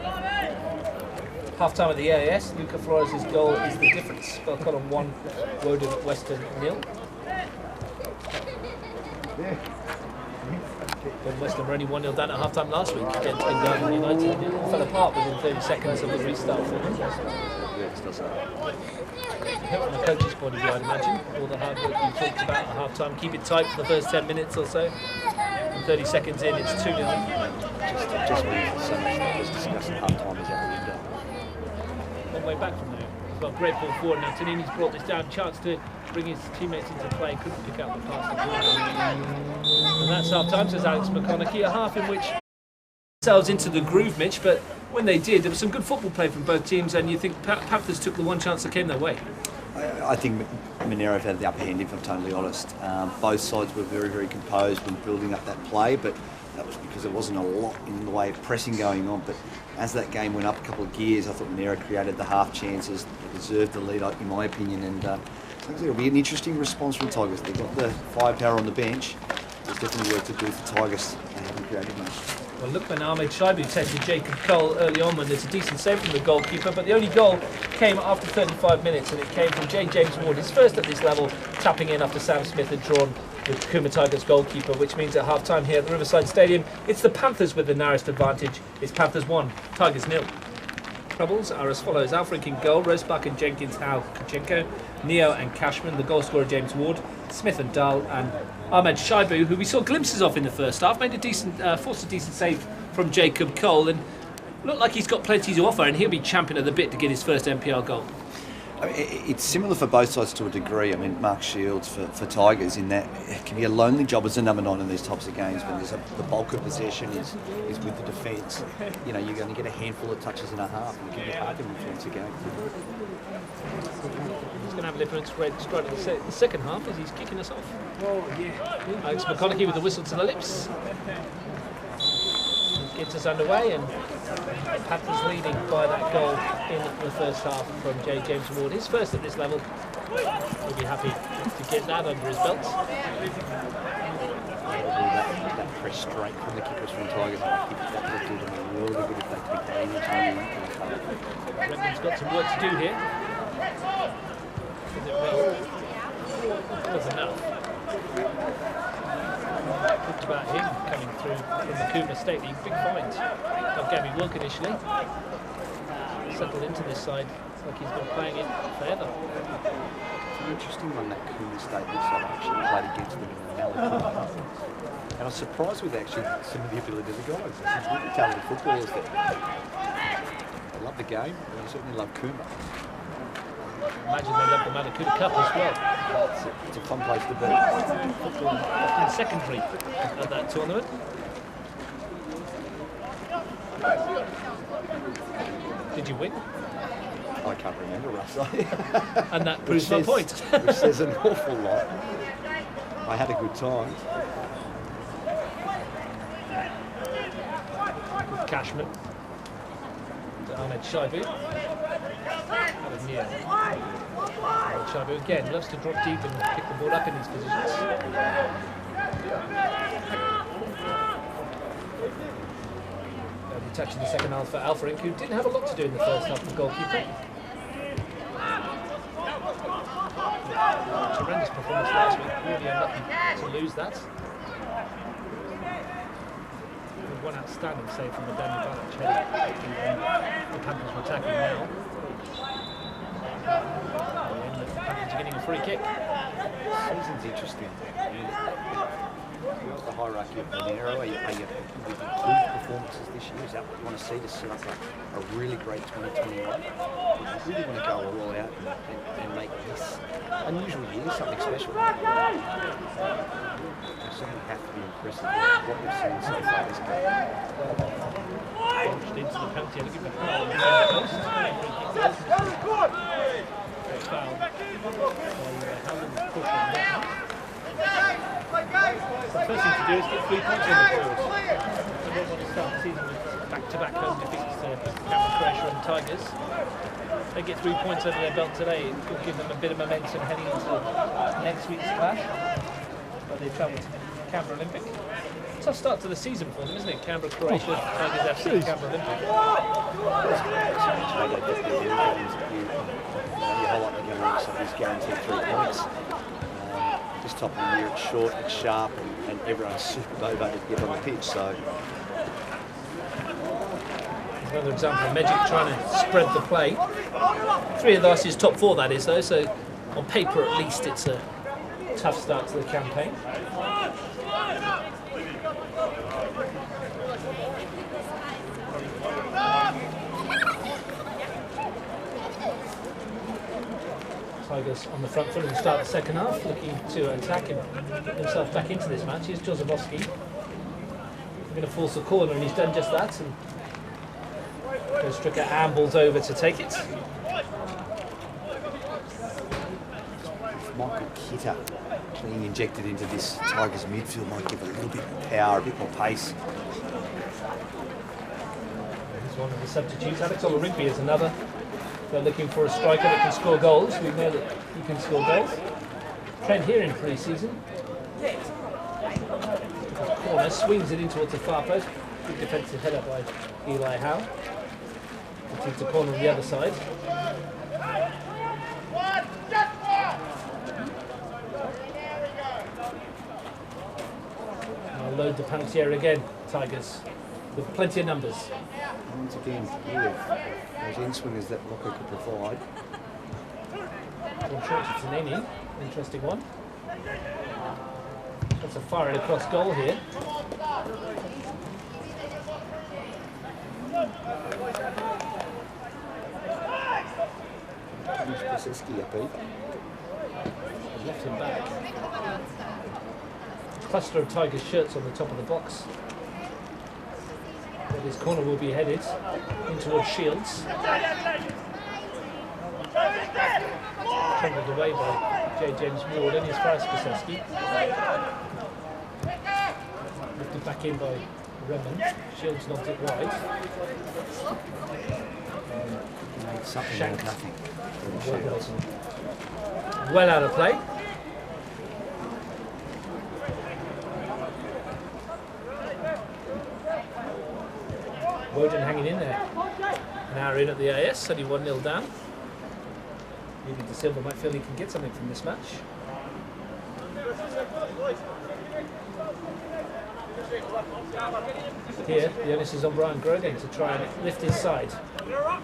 Half time at the AIS, Luca Flores' goal is the difference. Belcott on 1, Woden at Western 0. When Western were only 1-0 down at half time last week against Garden United. It fell apart within 30 seconds of the restart for them. From the coach's point of view, I'd imagine. All the hard work you talked about at half time. Keep it tight for the first 10 minutes or so. And 30 seconds in, it's 2-0. Just really so much that was discussed at half time is out the window. Long way back from there. Well, great ball forward now. Tonini's brought this down. Chance to bring his teammates into play. Couldn't pick out the pass. And that's half time, says Alex McConaughey. A half in which themselves into the groove, Mitch, but when they did, there was some good football play from both teams, and you think Panthers took the one chance that came their way. I think Monaro had the upper hand, if I'm totally honest. Both sides were very, very composed when building up that play, but that was because there wasn't a lot in the way of pressing going on. But as that game went up a couple of gears, I thought Monaro created the half chances, they deserved the lead, in my opinion, and I think it'll be an interesting response from Tigers. They've got the firepower on the bench. There's definitely work to do for Tigers. They haven't created much. Well, look, when Ahmed Shaibu tested Jacob Cole early on when there's a decent save from the goalkeeper, but the only goal came after 35 minutes, and it came from James Ward, his first at this level, tapping in after Sam Smith had drawn with Cooma Tigers goalkeeper, which means at half-time here at the Riverside Stadium, it's the Panthers with the narrowest advantage. It's Panthers 1, Tigers 0. Troubles are as follows: Alfrink in goal, Rosebach and Jenkins, Howe, Kachenko, Neo and Cashman, the goal scorer James Ward, Smith and Dahl, and Ahmed Shaibu, who we saw glimpses of in the first half, made forced a decent save from Jacob Cole, and looked like he's got plenty to offer, and he'll be champion of the bit to get his first NPL goal. I mean, it's similar for both sides to a degree. I mean, Mark Shields for Tigers, in that it can be a lonely job as a number 9 in these types of games when the bulk of possession is with the defence. You know, you're going to get a handful of touches and a half, and it can be hard to influence a game. He's going to have an influence straight at the second half as he's kicking us off. Oh, yeah. Alex McConaughey with the whistle to the lips. Gets us underway, and Panthers leading by that goal in the first half from James Ward. His first at this level. He'll be happy to get that under his belt. That press straight from the kickers from Tigers, I think that would do them really good if they take that anytime. Redmond's got some work to do here. Is it well? That's enough. Talked about him coming through from the Cooma Stately. Big find of Gabby Wilk initially. Settled into this side like he's been playing it forever. It's an interesting one, that Cooma Stately side. I actually played against them in the Mallet. And I was surprised with actually some of the ability of the guys. There's some really talented footballers that they love the game, and they certainly love Cooma. Imagine they love the Malakuta Cup as well. It's a fun place to be. Football often secondary at that tournament. Did you win? I can't remember, Russ. And that proves my point. Which says an awful lot. I had a good time. With Cashman. To Ahmed Shaibu. Ahmed Shaibu again loves to drop deep and pick the ball up in these positions. Touch in the second half for Alfrink, who didn't have a lot to do in the first half, the goalkeeper. Tremendous performance last week, really unlucky to lose that. With one outstanding save from the Daniel Batic header. The Panthers were attacking now. Panthers are getting a free kick. Season's interesting. The hierarchy of Monaro, are you with good performances this year? Is that what you want to see to set up a really great 2021? You really want to go all out and make this unusual year something special. You certainly have to be impressed with what we've seen so far this game. Launched into the penalty, looking for foul on the centre post. Foul. The first thing to do is get 3 points on the board. I don't want to start the season with back-to-back home defeats to Croatia and Tigers. They get 3 points under their belt today. It will give them a bit of momentum heading into next week's clash. But they travel to Canberra Olympic. Tough start to the season for them, isn't it? Canberra, Croatia, Tigers FC, Canberra Olympic. You whole lot of somebody's guaranteed 3 points. This top of the year, it's short, it's sharp, and everyone's super motivated to get on the pitch. So another example of Magic trying to spread the play. 3 of last year's top 4, that is, though. So on paper, at least, it's a tough start to the campaign. Tigers on the front foot at the start of the second half, looking to attack and get himself back into this match. Here's Jozefowski. He's going to force a corner, and he's done just that. And Stricker ambles over to take it. Michael Kitter being injected into this Tigers midfield might give a little bit more power, a bit more pace. He's one of the substitutes. Alex Rigby is another. They're looking for a striker that can score goals. We know that he can score goals. Trent here in pre-season. Corner, swings it in towards the far post. Good defensive header by Eli Howe. Takes the corner on the other side. Now load the penalty area again, Tigers, with plenty of numbers. Once again, those in-swingers that Locker could provide. One short to Tanini, interesting one. That's a fire it across goal here. Left him back. Cluster of Tigers shirts on the top of the box. But this corner will be headed in towards Shields. Trundled away by J. James Ward and his Faris Koseski. Lifted back in by Redmond. Shields knocked it wide. Something out of nothing. Well out of play. Woden hanging in there. An hour in at the AS, only 1-0 down. Maybe De Silva might feel he can get something from this match. Here, the onus is on Brian Grogan to try and lift his side.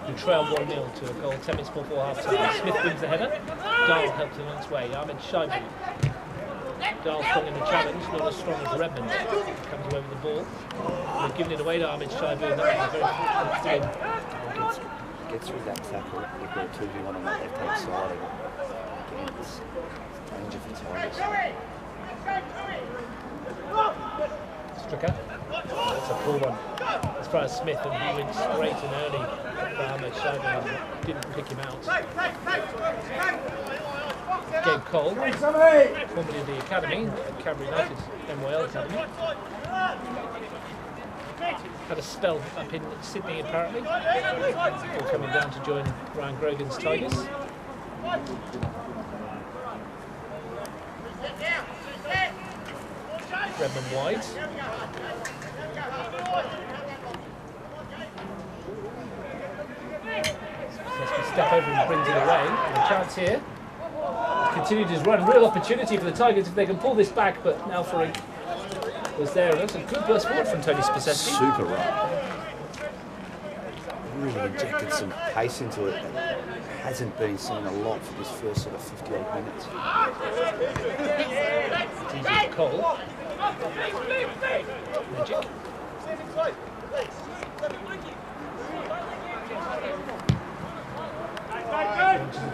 He trailed 1-0 to a goal 10 minutes before half time. Smith wins the header. Dahl helps him on its way. Ahmed Shaibu. Dahl strong in the challenge, not as strong as Redmond. Comes away with the ball. They've given it away to Ahmed Shaibu, and that was a very fortunate Get through that tackle. They've got a 2v1 on that left-hand side. Again, it's danger for Tigers. Stricker. That's a poor one. As far as Smith, and he went straight and early for Ahmed Shaibu and didn't pick him out. Gabe Cole, formerly of the Academy, Canberra United NYL Academy. Had a spell up in Sydney apparently. Before coming down to join Brian Grogan's Tigers. Redmond wide. Step over and brings it away. And a chance here. He's continued his run. Real opportunity for the Tigers if they can pull this back, but now for it was there. And that's a good burst forward from Tony Spaseski. Super run. really injected some pace into it that hasn't been seen a lot for this first sort of 50-odd minutes. It's easy to call. Magic.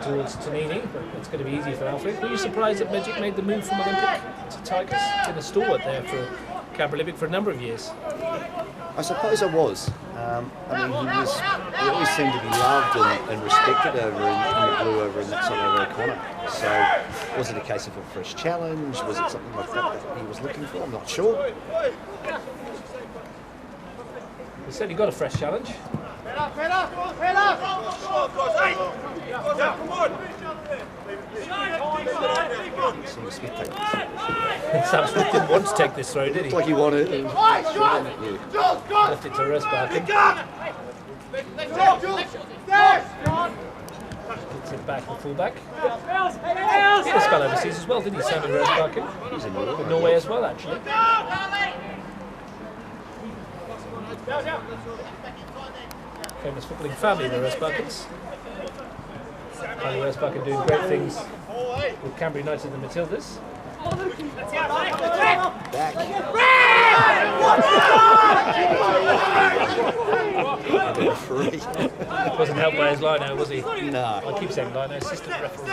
Towards Tonini, but it's going to be easy for Alfred. Were you surprised that Magic made the move from Olympic to Tigers? Been a stalwart there for Canberra Olympic for a number of years. I suppose I was. I mean, he always seemed to be loved and respected over in the blue over in that side of O'Connor. So, was it a case of a fresh challenge? Was it something like that he was looking for? I'm not sure. He said he got a fresh challenge. Sam Smith didn't want to take this throw, did he? Looked like he wanted it. Left it to Resbarkin. Gets it back to fullback. He had a spell overseas as well, didn't he, Sammy Resbarkin? He was in Norway. Norway as well, actually. Famous footballing family, the Resbarkins. Paddy Resbarkin doing great things with Canberra United and the Matildas. Back. Referee. Wasn't helped by his line-out, was he? No. I keep saying line-out, assistant referee.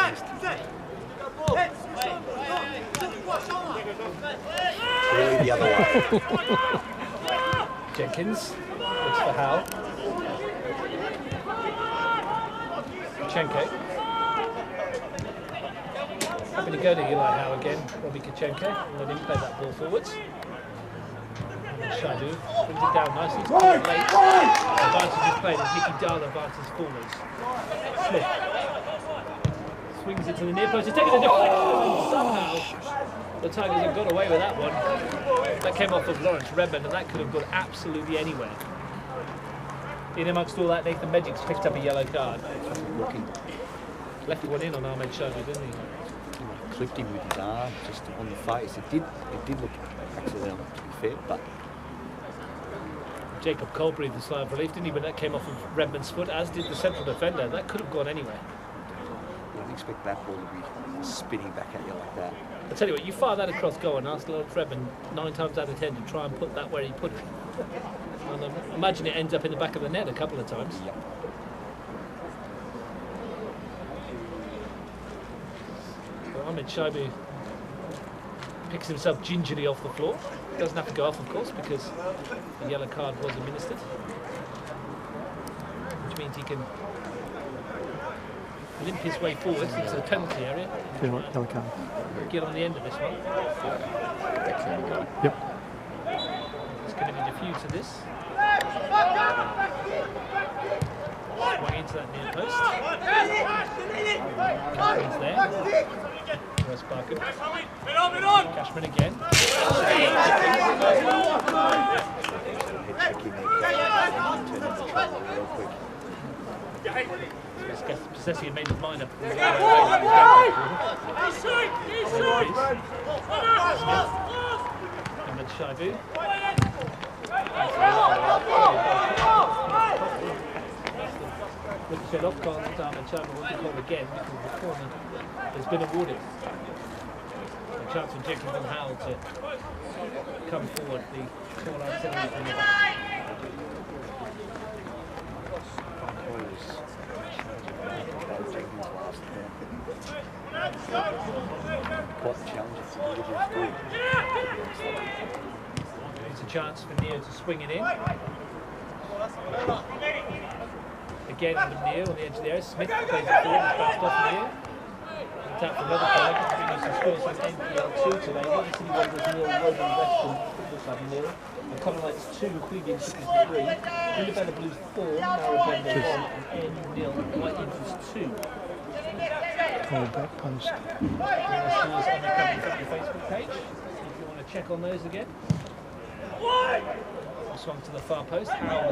Really the other way. Jenkins looks for Hal. Kachenke. Happy to go to Eli Howe again, Robbie Kachenke, and let him play that ball forwards. Shadu brings it down nicely, it's quite late. Advantage is played as Nicky Dala advances forwards. Smith swings it to the near post, he's taken a deflection. Somehow the Tigers have got away with that one. That came off of Lawrence Redmond, and that could have gone absolutely anywhere. In amongst all that, Nathan Medjicks picked up a yellow card. Left one in on Ahmed Shadu, didn't he? Clipped him with his arm just on the face. It did look accidental, to be fair, but Jacob Cole breathed a sigh of relief, didn't he, when that came off of Redmond's foot, as did the central defender. That could have gone anywhere. I don't expect that ball to be spinning back at you like that. I tell you what, you fire that across goal and ask Lawrence Redmond 9 times out of 10 to try and put that where he put it. And imagine it ends up in the back of the net a couple of times. Yep. Ahmed Shaibu picks himself gingerly off the floor. Doesn't have to go off, of course, because the yellow card was administered, which means he can limp his way forward into the penalty area. Yellow card. Get on the end of this one. Yep. He's committed a few to this. Swung into that near post. Cashman's there. Resbarkin. Cashman again. Possessi had made his mind up. Ahmed Shaibu. Ricochet off goal at Ahmed Shaibu wants to call again because the corner has been awarded. A chance for Jenkins and Howell to come forward. The call out from the Quite the challenge. It's a chance for Neo to swing it in. Again with Neo on the edge of the area. Smith plays it forward, it's bounced off Neo. Tap for another player, continues to score some NPL 2 today. The City Wanderers nil, Roman Western Football Club nil. And Connor Knights 2, Queanbeyan 63. Independent Blues 4, Narrowbend 1, and N nil, White Eagles 2. Hold back post. The scores on the Company Facebook page, if you want to check on those again. Swung to the far post. Howell.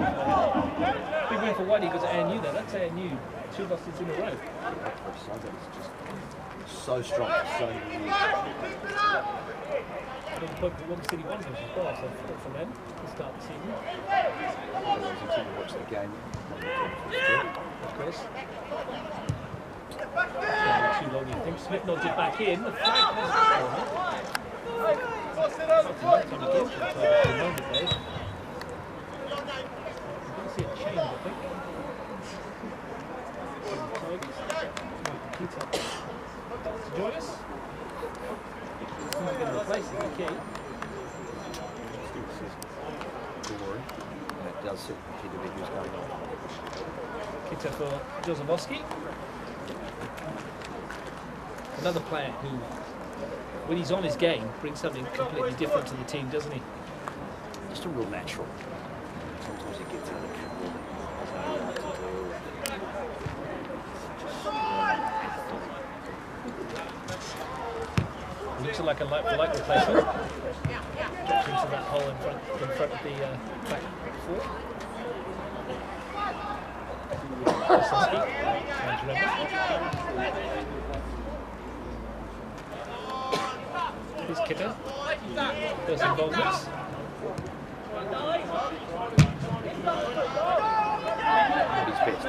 Big win for White Eagles at ANU there. That's ANU. 2 losses in a row. So strong, so unique. Another point for City Wanderers as well, so for them to start the season. Continue to watch the game. Of course. Too long, you think? Smith nods it back in. The flag wasn't on it. See a change, I think. To join us? Someone's going to replace him, the key. That does sit the individuals going on. Kita for Jozowski. Another player who, when he's on his game, brings something completely different to the team, doesn't he? Just a real natural. Sometimes he gets out of trouble. Looks like a like-for-like replacement. Drops into that hole in front of the back four. Here's Kitter. Those involvements. He's best.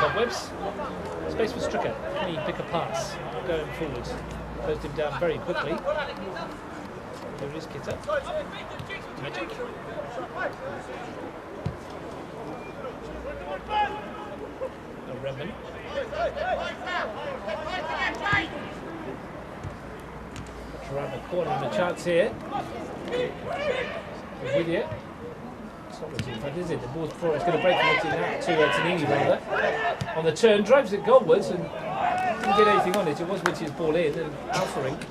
Cobwebs. Space for Stricker. Can he pick a pass going forwards? Closed him down very quickly. Here is Kitter. Magic. A Redmond. Around the corner and a chance here. With it. It's not what's in front, is it? The ball's before it's going to break from Tanini rather. On the turn, drives it goalwards and didn't get anything on it. It was Whitty's ball in and Alferink.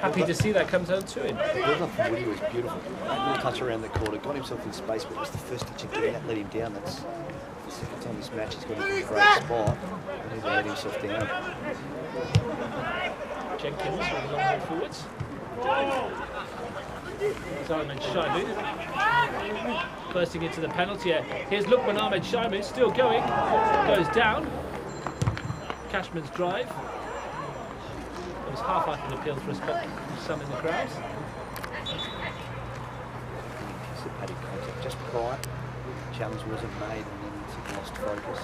Happy to see that comes out to him. The build up from Woody was beautiful. That little touch around the corner, got himself in space, but it was the first touch again that let him down. That's the second time this match he's got into a great spot and he's let himself down. Jenkins with a long ball forwards. Ahmed Shaibu bursting into the penalty area. Here's Lukman Ahmed Shaibu still going. Goes down. Cashman's drive. It was half-hearted appeal for a spot from some in the crowd. Anticipated contact just prior. Challenge wasn't made and then he lost focus.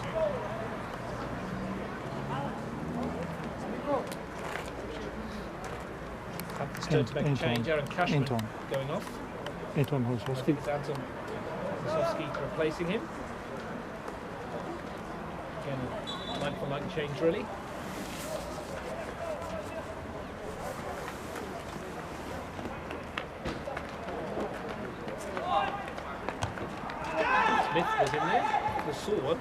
Panthers turn to make a change. Aaron Cashman going off. Anton I Hosowski. think it's Anton Hosowski replacing him. Again, a like-for-like change, really. Smith was in there. The saw one.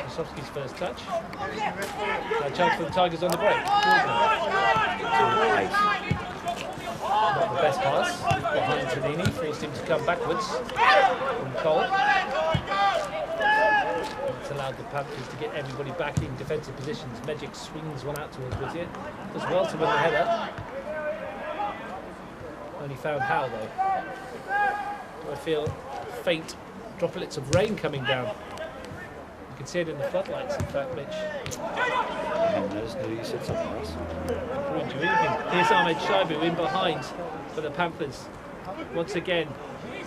Hosowski's first touch. A chance for the Tigers on the break. Not the best pass. Behind Tanini, forced him to come backwards from Cole. It's allowed the Panthers to get everybody back in defensive positions. Magic swings one out towards Whittier. Does well to win the header. Only found how though. Do I feel faint droplets of rain coming down? You can see it in the floodlights, in fact, Mitch. I noticed that you said something else. Here's Ahmed Shaibu in behind for the Panthers. Once again,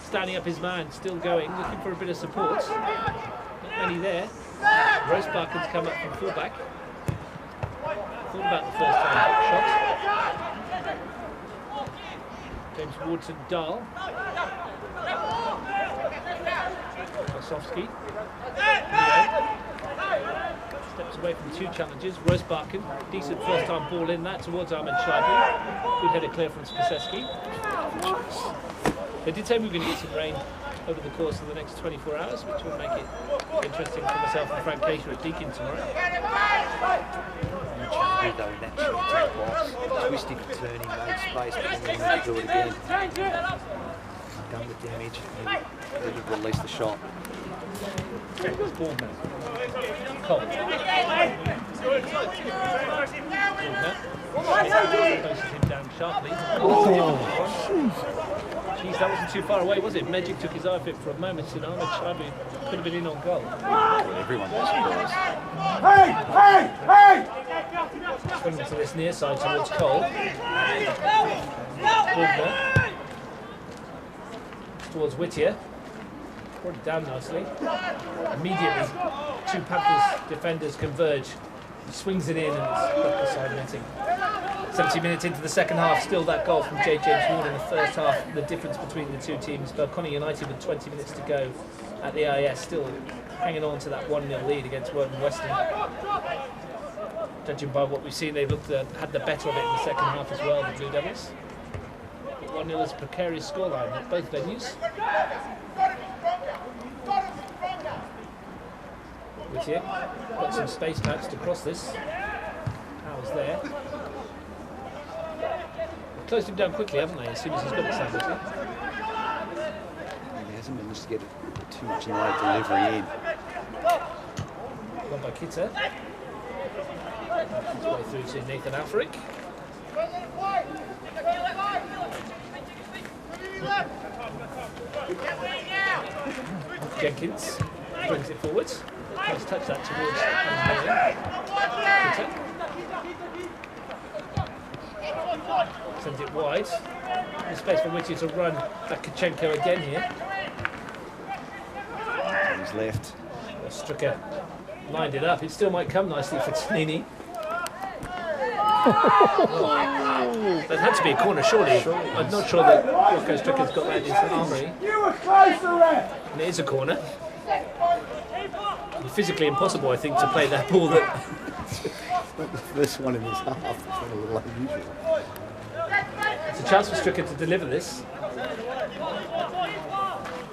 standing up his man, still going, looking for a bit of support. Not many there. Rosebarken's come up from fullback. Thought about the first time shot. James Wardson Dahl. Osofsky. Steps away from two challenges. Rosebarken, decent first time ball in that towards Ahmed Shaibu. Good header clear from Spaseski. They did say we were going to get some rain over the course of the next 24 hours, which will make it interesting for myself and Frank Cater at Deakin tomorrow. Shaibu though naturally to the box, twisting and turning, made space, but then had to do it again. Done the damage and then release the shot. Cole. Places him down sharply. Jeez, that wasn't too far away, was it? Magic took his eye off it for a moment, and Ahmed Shaibu could have been in on goal. Everyone was surprised. Swinging to this near side towards Cole. Bogner. Towards Whittier. Brought it down nicely. Immediately, two Panthers defenders converge. He swings it in and it's got the side netting. 70 minutes into the second half, still that goal from J. James Ward in the first half. The difference between the two teams. Belconnen United with 20 minutes to go at the AIS, still hanging on to that 1-0 lead against Woden Western. Judging by what we've seen, they've had the better of it in the second half as well, the Blue Devils. 1-0 is a precarious scoreline at both venues. Whittier got some space perhaps to cross this. Howell's there. They've closed him down quickly, haven't they, as soon as he's got the sandwich. He hasn't managed to get too much in the way of delivery in. Gone by Kitta. His way through to Nathan Alfric. Jenkins brings it forward. Let's touch that towards Kitta. Sends it wide. There's space for Whittier to run Bakachenko again here. He's left. Stricker lined it up. It still might come nicely for Tanini. That had to be a corner, surely. I'm not sure that Rocco Stricker's got that in his armoury. And it is a corner. Physically impossible, I think, to play that ball. That The first one in this half has been a little unusual. it's a chance for Stricker to deliver this.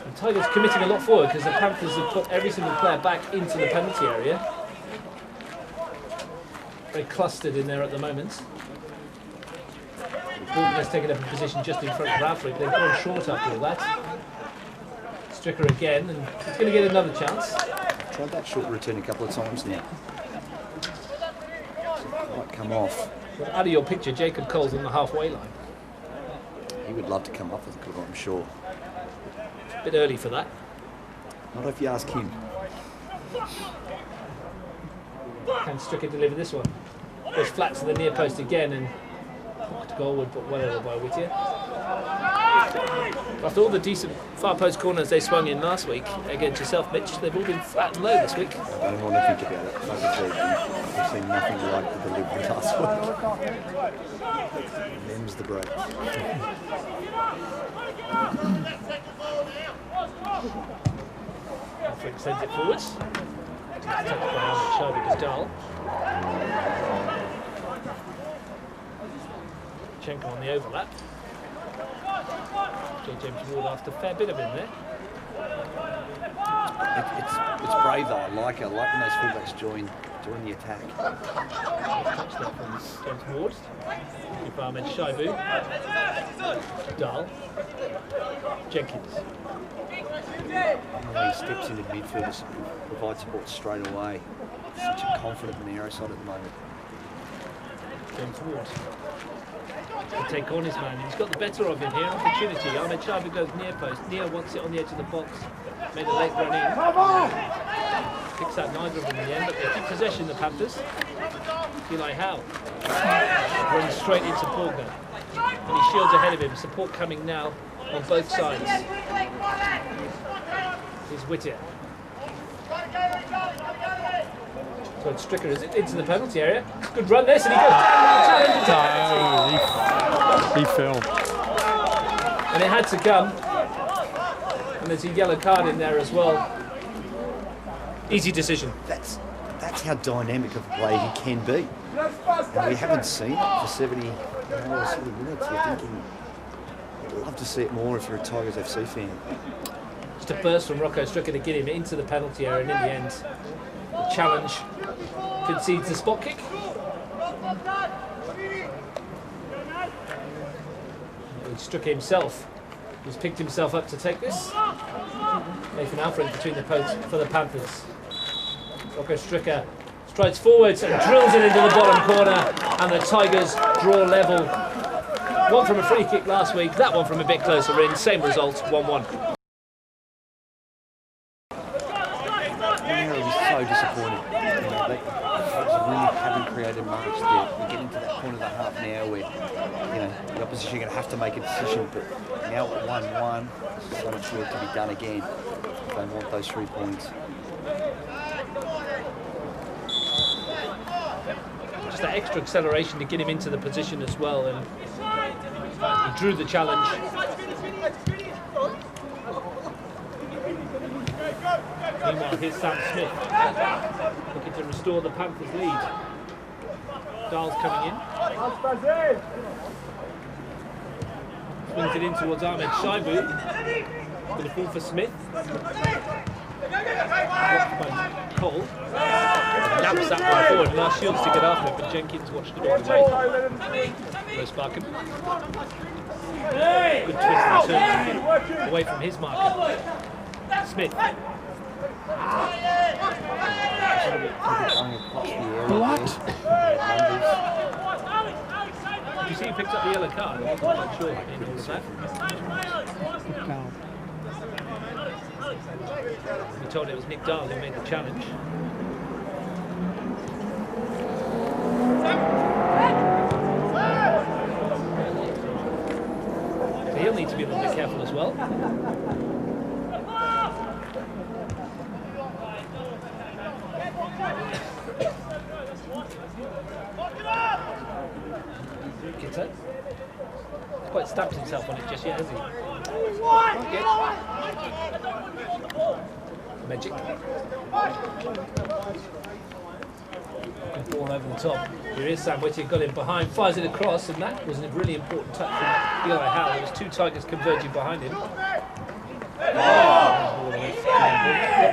And Tigers committing a lot forward because the Panthers have put every single player back into the penalty area. Very clustered in there at the moment. Bolton's taken up a position just in front of Alfred. They've gone short after all that. Stricker again, and he's going to get another chance. Tried that short return a couple of times now. Might come off. Well, out of your picture, Jacob Cole's on the halfway line. He would love to come off with a couple, I'm sure. A bit early for that. Not if you ask him. Can Stricker deliver this one? Goes flat to the near post again and knocked goalward, but well over by Whittier. After all the decent far post corners they swung in last week against yourself, Mitch, they've all been flat and low this week. I don't want to think about it. Like I said, we've seen nothing like the delivery last week. Them's the break. Alfred sends it forwards. Touched by Shelby Gasdal. Chenko on the overlap. J. James Ward after a fair bit of him there. It's brave though. I like it. I like when those fullbacks join the attack. Touch there from James Ward. Give Ahmed Shaibu. Dahl. Jenkins. He steps into midfield to provide support straight away. Such a confident Monaro side at the moment. James Ward. To take on his man. He's got the better of him here. Opportunity. Ahmed Shaibu goes near post. Nia wants it on the edge of the box. Made a late run in. Picks out neither of them in the end, but they keep possession, the Panthers. Eli Howe runs straight into Porga. And he shields ahead of him. Support coming now on both sides. Here's Whittier. So Stricker is into the penalty area. Good run this, and he goes down. He fell. And it had to come. And there's a yellow card in there as well. Easy decision. That's how dynamic of a player he can be. And we haven't seen it for 70 minutes. You're thinking, I'd love to see it more if you're a Tigers FC fan. Just a burst from Rocco Stricker to get him into the penalty area, and in the end, the challenge concedes the spot kick. Stricker himself has picked himself up to take this. Nathan Alfred between the posts for the Panthers. Rocco Stricker strides forwards and drills it into the bottom corner, and the Tigers draw level. One from a free kick last week, that one from a bit closer in. Same result, 1-1. Monaro was so disappointed. They really haven't created much there. We're getting to that point of the half now where, the opposition are going to have to make a decision, but now at 1-1, so much work to be done again if they want those 3 points. Just that extra acceleration to get him into the position as well, and he drew the challenge. Meanwhile, here's Sam Smith looking to restore the Panthers' lead. Dahl's coming in. Swings it in towards Ahmed Shaibu. Going to fall for Smith. Blocked by Cole. Naps that one forward. Last Shields to get after it, but Jenkins watched it all the way. Rose Barkham. Good twist and turn away from his marker. Smith. What? Did you see he picked up the yellow card? I wasn't quite sure in all of that. No. We told it was Nick Dahl who made the challenge. So he'll need to be a little bit careful as well. Kiddo. He's quite stamped himself on it just yet, has he? Magic. Good ball over the top. Here is Sam Whitty, got him behind, fires it across, and that was a really important touch from Eli Howe. There was 2 Tigers converging behind him. Not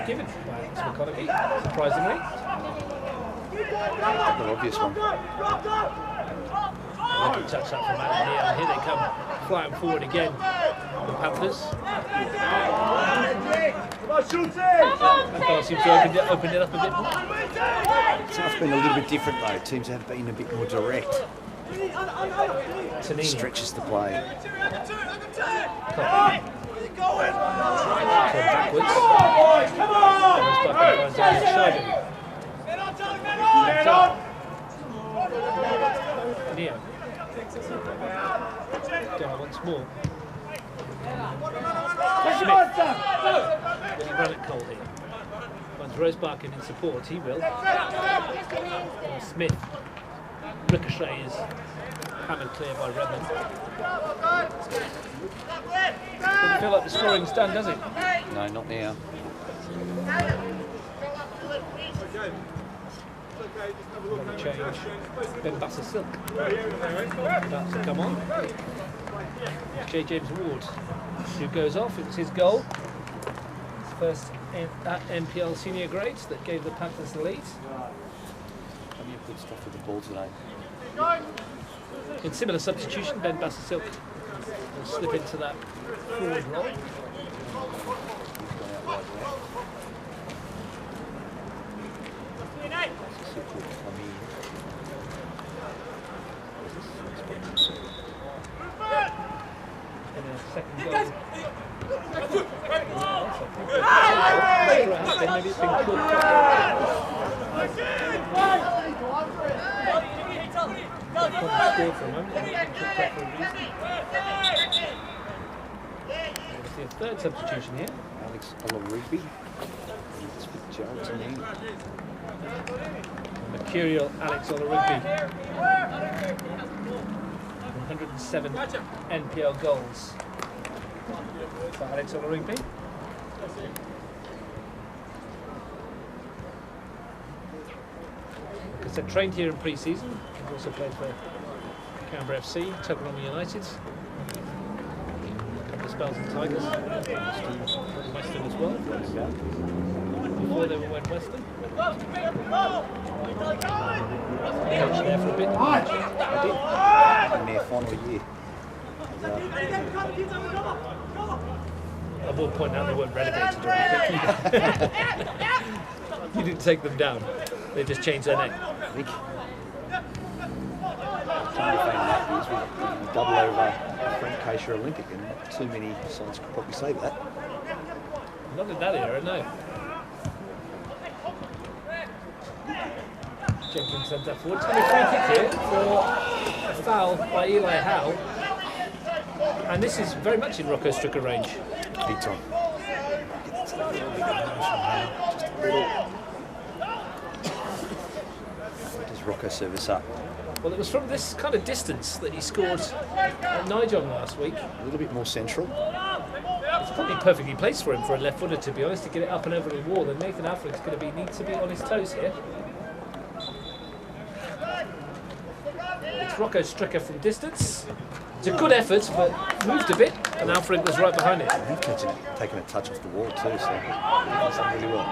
given by Alex McConaughey, surprisingly. The obvious one. Lovely touch up from Adam here, and here they come flying forward again, the Panthers. And Dahl seems to open it up a bit more. South's been a little bit different though. Teams have been a bit more direct. Tanini. Stretches the play. Backwards. Neo. Dahl once more. Smith. Will he run it cold here? Finds Rose Barkin in support, he will. Smith. Ricochet is hammered clear by Redmond. Doesn't feel like the scoring's done, does it? No, not now. Change. Ben Basser Silk. That's to come on. J. James Ward, who goes off. It was his goal. His first at NPL senior grades that gave the Panthers the lead. Have you good stuff with the ball today? In similar substitution, Ben Basser Silk will slip into that forward role. And a second goal. Maybe it's been caught. Scored for a moment. See a third substitution here. Alex Olarugby. It's with Gerald to me. Mercurial Alex Olarugby. 107 NPL goals for Alex Olarugby. Like I said, trained here in pre-season. Also played for Canberra FC, Tuggeranong United. A couple of spells in Tigers. Western as well. Before they went Western. Coached there for a bit. I did. In their final year. I will point out they weren't relegated or anything. You didn't take them down. They just changed their name. I think. Double over Frank Keisha Olympic, and not too many sides could probably say that. Not in that era, no. Jenkins sent that forward. It's going to be a free kick here for a foul by Eli Howe. And this is very much in Rocco Stricker range. Big time. Just a little. Does Rocco service up? Well, it was from this kind of distance that he scored at Nigel last week. A little bit more central. It's probably perfectly placed for him for a left footer, to be honest, to get it up and over the wall. And Nathan Affleck's going to need to be on his toes here. It's Rocco Stricker from distance. It's a good effort, but moved a bit, and Alfred was right behind it. He's taken a touch off the wall too, so he's done really well.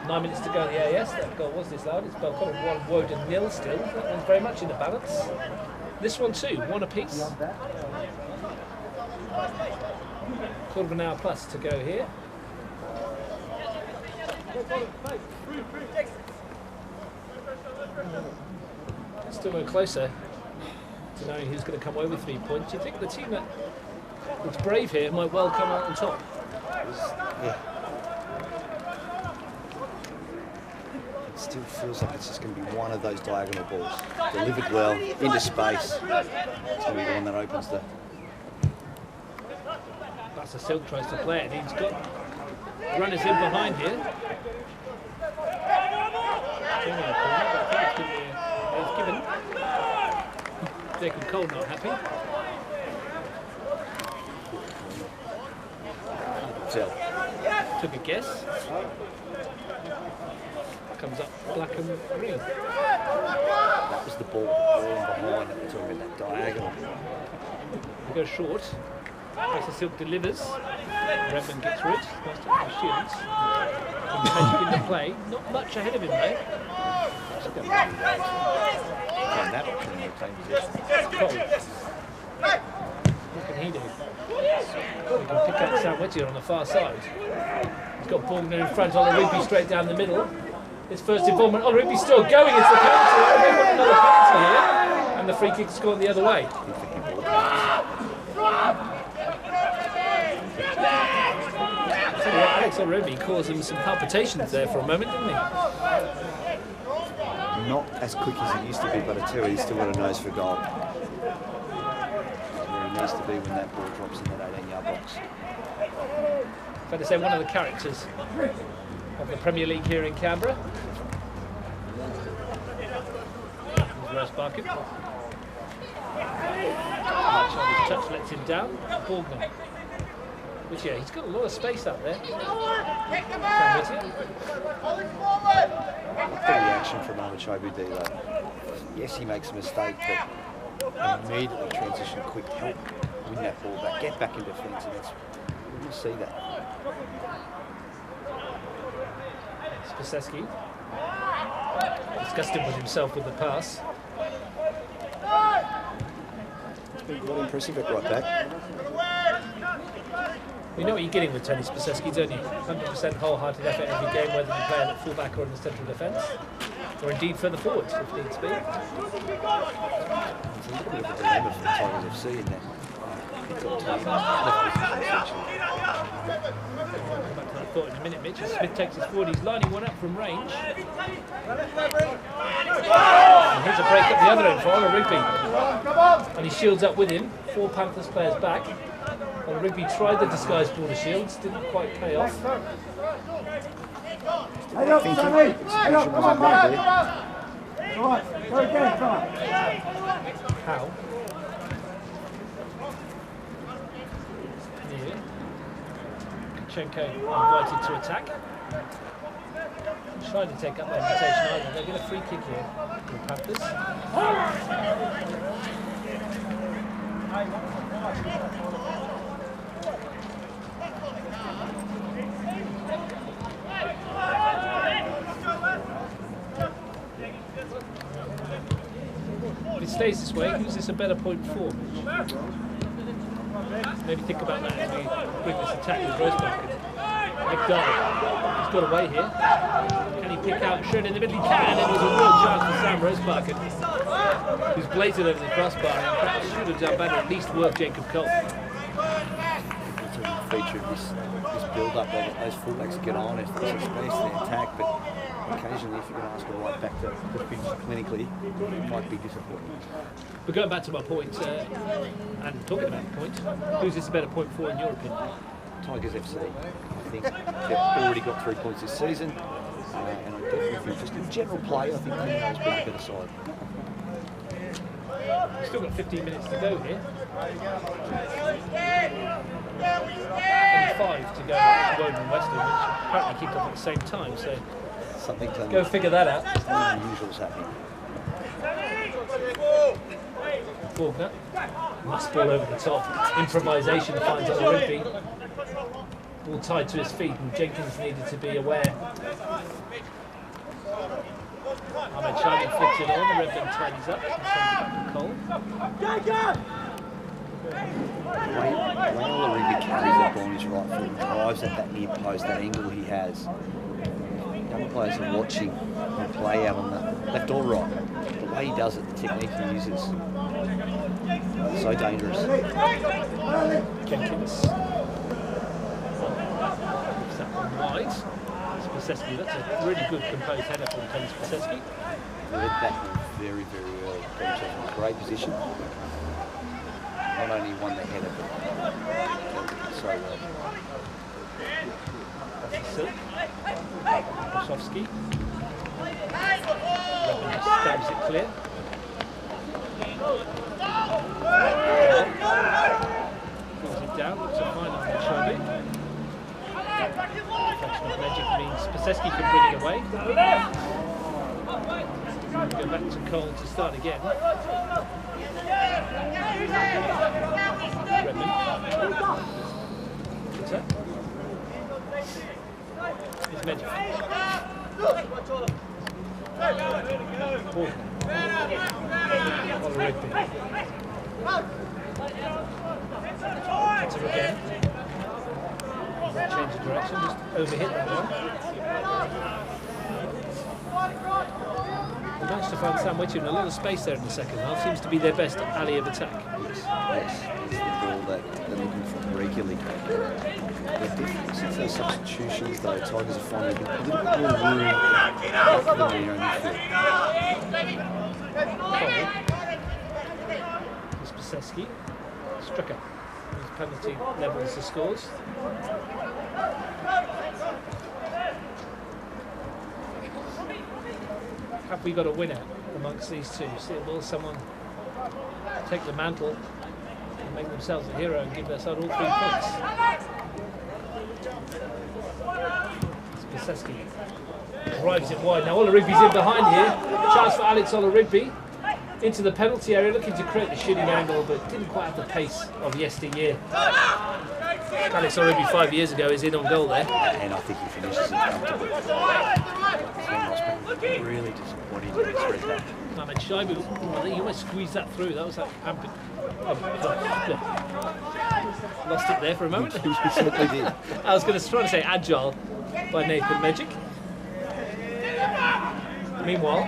9 minutes to go in the AS. That goal was disallowed. It's Belconnen 1, Woden 0 still. That one's very much in the balance. This one too, 1 apiece. Quarter of an hour plus to go here. Still no closer to knowing who's going to come away with 3 points. Do you think the team that's brave here might well come out on top? Yeah. It still feels like it's just going to be one of those diagonal balls. Delivered well, into space. It's going to be the one that opens the... That's a Silk tries to play it. He's got runners in behind here. It's given. Jacob Cole not happy. Tell. Took a guess. Comes up black and green. That was the ball behind that we're talking about, that diagonal. We go short. Professor Silk delivers. Redmond gets rid. Nice to the shields. Magic in the play. Not much ahead of him though. Find that option in the same position. Cole. What can he do? We can pick up Sam Whittier on the far side. He's got Borgner in front. Olorigby straight down the middle. His first involvement. Olorigby still going into the counter. They want another penalty here. And the free kick is gone the other way. Alex Olorigby caused him some palpitations there for a moment, didn't he? Not as quick as he used to be, but I tell you, he's still got a nose for goal. Where he needs to be when that ball drops in that 18-yard box. Fair to say, one of the characters of the Premier League here in Canberra. There's Rosebarkin. His touch lets him down. Borgner. Which, yeah, he's got a lot of space out there. The reaction from Amachobu D, though. Yes, he makes a mistake, but immediately transition quick, help win that ball back, get back in defence, and it's, we'll see that. Spaseski. Disgusted with himself with the pass. It's been quite impressive at right back. You know what you're getting with Tony Spaseski, don't you? 100% wholehearted effort every game, whether you play at full-back or in the central defence, or indeed further forwards if needs be. There's a little bit of a dilemma for the Tigers FC in there. Back to that thought in a minute, Mitch. As Smith takes his forward, he's lining one up from range. And here's a break up the other end for Olorigby. And he shields up with him. 4 Panthers players back. Olorigby tried the disguised border shields, didn't quite pay off. Head up, Sammy! Head up, come on, man! Right, go again, come on. How? Here. Kachenko invited to attack. Trying to take up their invitation either. They'll get a free kick here for the Panthers. If it stays this way, who's this a better point for? Maybe think about that as we bring this attack with Rosebarkin. McDonald, he's got away here. Can he pick out Schoen in the middle? He can, and there's a real chance for Sam Rosebarkin, who's bladed over the crossbar and perhaps should have done better, at least work Jacob Cole. of a feature of this build-up. Those fullbacks get on if there's a space in the attack, but occasionally if you're going to ask a right back to finish clinically, it might be disappointing. But going back to my point, and talking about the point, who's this a better point for in your opinion? Tigers FC. I think they've already got 3 points this season, and I definitely think just in general play, I think Monaro's been a better side. We've still got 15 minutes to go here. Only 5 to go to Woden and Western, which apparently kicked off at the same time, so Something to go figure that out. something unusual's happening. Faulkner, must ball over the top. Improvisation finds Ola Rigby. Ball tied to his feet, and Jenkins needed to be aware. Ahmed Shadi flicks it on, the red then tidies up and sends it back to Cole. The way Ola Rigby carries that ball on his right foot and drives at that near post, that angle he has. Young players are watching him play out on the left or right. The way he does it, the technique he uses, so dangerous. Jenkins. Moves that one wide. Spasesky, that's a really good composed header from Thomas Spasesky. Led that ball very, very early. Got himself in a great position. Not only won the header, but so well. That's Silk. Kosowski. Robin just stabs it clear. Pulls it down, looks a fine on Chobi. Reflection of magic means Spasesky can bring it away. Go back to Cole to start again. Redmond. Good set. Here's Magic. Ola Rigby. Cutter again. Change of direction, just overhit that one. They managed to find Sam Whitty in a lot of space there in the second half. Seems to be their best alley of attack. Yes, it's the ball that they're looking for regularly. Since those substitutions, though, Tigers are finding a little bit more room in their own midfield. Spasesky. Stricker. His penalty levels the scores. Have we got a winner amongst these two? Will someone take the mantle and make themselves a hero and give their side all 3 points? Spasesky drives it wide. Now Ola Rigby's in behind here. Chance for Alex Ola Rigby into the penalty area, looking to create the shooting angle, but didn't quite have the pace of yesteryear. Alex Ola Rigby 5 years ago is in on goal there. And I think he finishes it comfortably. Really disappointing in his red back. Ahmed Shaibu, he almost squeezed that through. That was like lost it there for a moment. He certainly did. I was going to try to say agile by Nathan Magic. Meanwhile,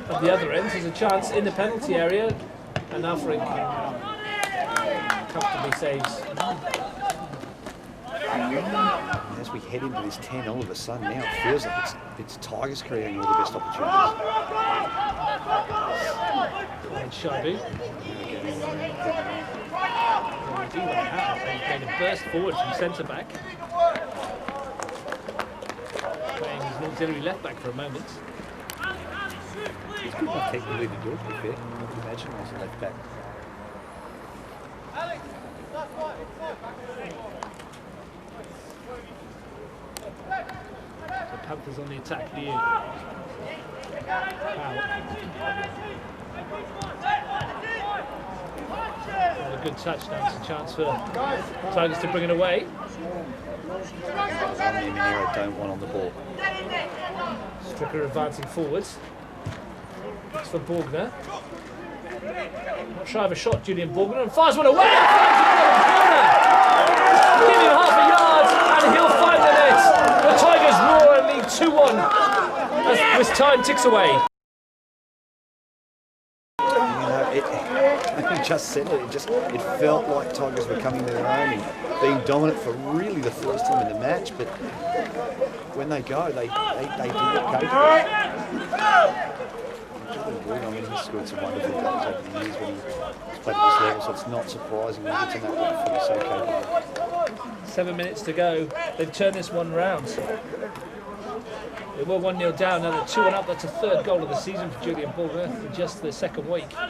at the other end, there's a chance in the penalty area, and Alfred comfortably saves. As we head into this 10, all of a sudden now it feels like it's Tigers creating all the best opportunities. And Shaibu. Made a burst forward from centre back. Playing as an auxiliary left back for a moment. It's good enough technically to do it, to be fair. I would imagine as a left back. The Panthers on the attack for you. A good touch now. It's a chance for Tigers to bring it away. Monaro don't want on the ball. Stricker advancing forwards. Looks for Borgner. Not shy of a shot, Julian Borgner, and fires one away. Give him half a yard, and he'll find the net. The Tigers roar and lead 2-1 as time ticks away. You know, just said it. It felt like Tigers were coming to their own and being dominant for really the first time in the match. But when they go, they do what coach does. I mean, he's scored some wonderful goals over the years when he's played at this level, so it's not surprising when he gets in that level for he's so capable. 7 minutes to go. They've turned this one round. They were 1-0 down, now they're 2-1 up. That's a third goal of the season for Julian Bulger in just the second week. They're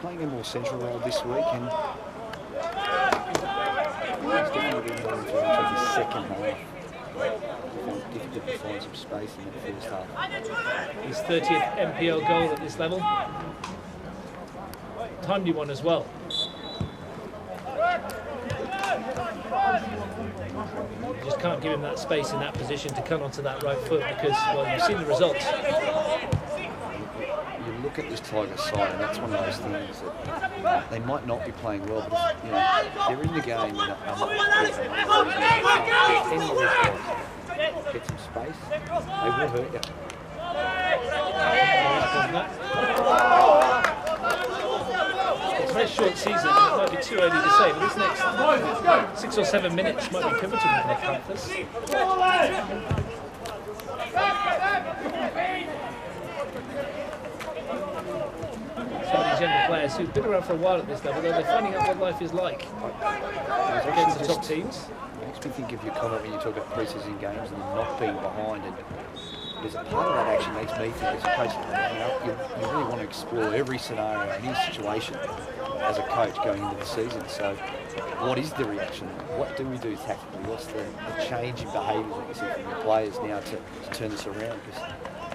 playing a more central role this week, and he's definitely getting more into the second half. Difficult to find some space in the first half. His 30th MPL goal at this level. Timely one as well. You just can't give him that space in that position to come onto that right foot because, well, you've seen the results. You look at this Tigers side, and that's one of those things that they might not be playing well, but if, they're in the game and get some space, they will hurt you. It's a very short season, it might be too early to say, but this next 6 or 7 minutes might be pivotal for the Panthers. Some of these younger players who've been around for a while at this level, they're finding out what life is like against the top teams. Makes me think of your comment when you talk about pre-season games and not being behind, and there's a part of that actually makes me think as a coach, you really want to explore every scenario, any situation as a coach going into the season. So what is the reaction? What do we do tactically? What's the change in behaviour that you see from your players now to turn this around? Because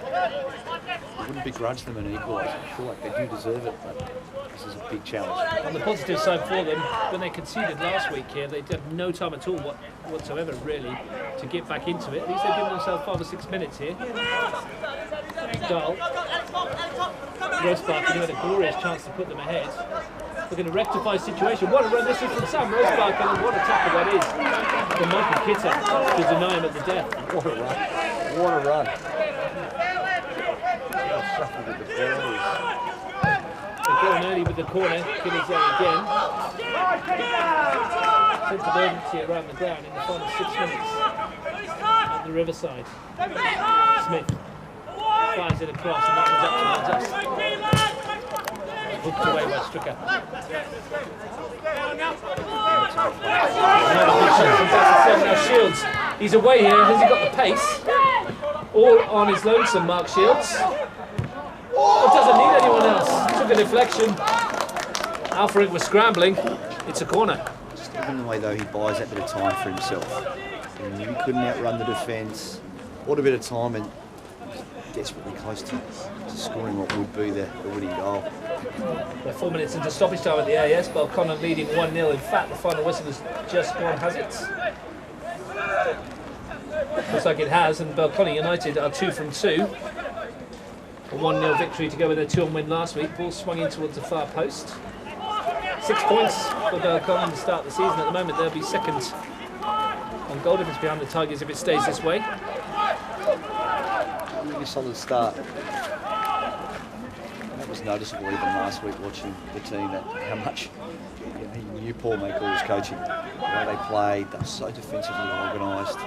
you wouldn't begrudge them an equaliser. I feel like they do deserve it, but this is a big challenge. On the positive side for them, when they conceded last week here, they had no time at all whatsoever, really, to get back into it. At least they've given themselves 5 or 6 minutes here. Dull. Rosebarker had a glorious chance to put them ahead. Looking to rectify the situation. What a run this is from Sam Rosebarker, and what a tackle that is from Michael Kitter to deny him at the death. What a run. What a run. With the they're going early with the corner. Kitter's there again. Sense of urgency around the ground in the final 6 minutes at the Riverside. Smith fires it across, and that one's up to hooked away by Stricker. Now Shields, he's away here. Has he got the pace? All on his lonesome, Mark Shields. Oh, doesn't need anyone else. Took a deflection. Alfred was scrambling. It's a corner. Just even the way though he buys that bit of time for himself. And he couldn't outrun the defence. What a bit of time, and desperately close to scoring what would be the winning goal. We're 4 minutes into stoppage time at the AIS. Belconnen leading 1-0. In fact, the final whistle has just gone, has it? Looks like it has, and Belconnen United are 2 from 2. A 1-0 victory to go with their 2-1 win last week. Ball swung in towards the far post. 6 points for Belconnen to start the season. At the moment, they'll be second on goal difference behind the Tigers if it stays this way. A really solid start. And that was noticeable even last week watching the team, that how much he knew Paul Makel was coaching. The way they played, they were so defensively organised.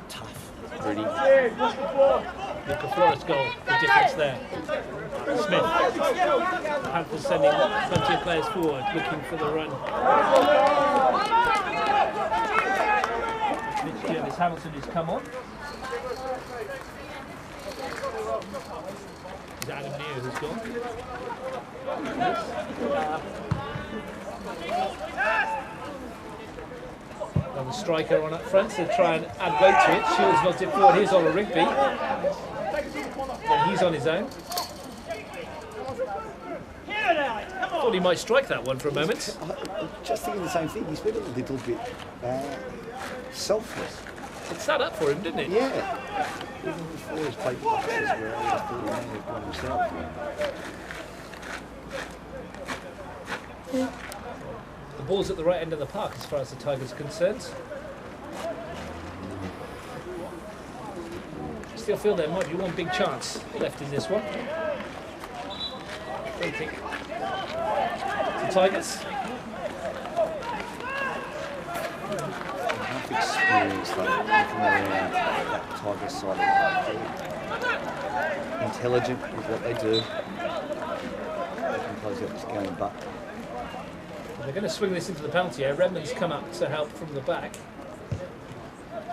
Tough, gritty. Luca Flores goal, the difference there. Smith. Panthers sending plenty of players forward, looking for the run. Mitch Jervis Hamilton has come on. It's Adam Neal who's gone. And the striker on up front to try and add weight to it. Shields knocks it forward. Here's Ola Rigby. And he's on his own. Thought he might strike that one for a moment. Just thinking the same thing. He's been a little bit selfless. It sat up for him, didn't it? Yeah. Even before he's played boxes where he thought he may have gone himself. The ball's at the right end of the park as far as the Tigers are concerned. Still feel there might be one big chance left in this one. Free kick. The Tigers. Enough experience though, looking around that Tigers side. They're intelligent with what they do. They can close out this game, but They're going to swing this into the penalty area. Redmond's come up to help from the back.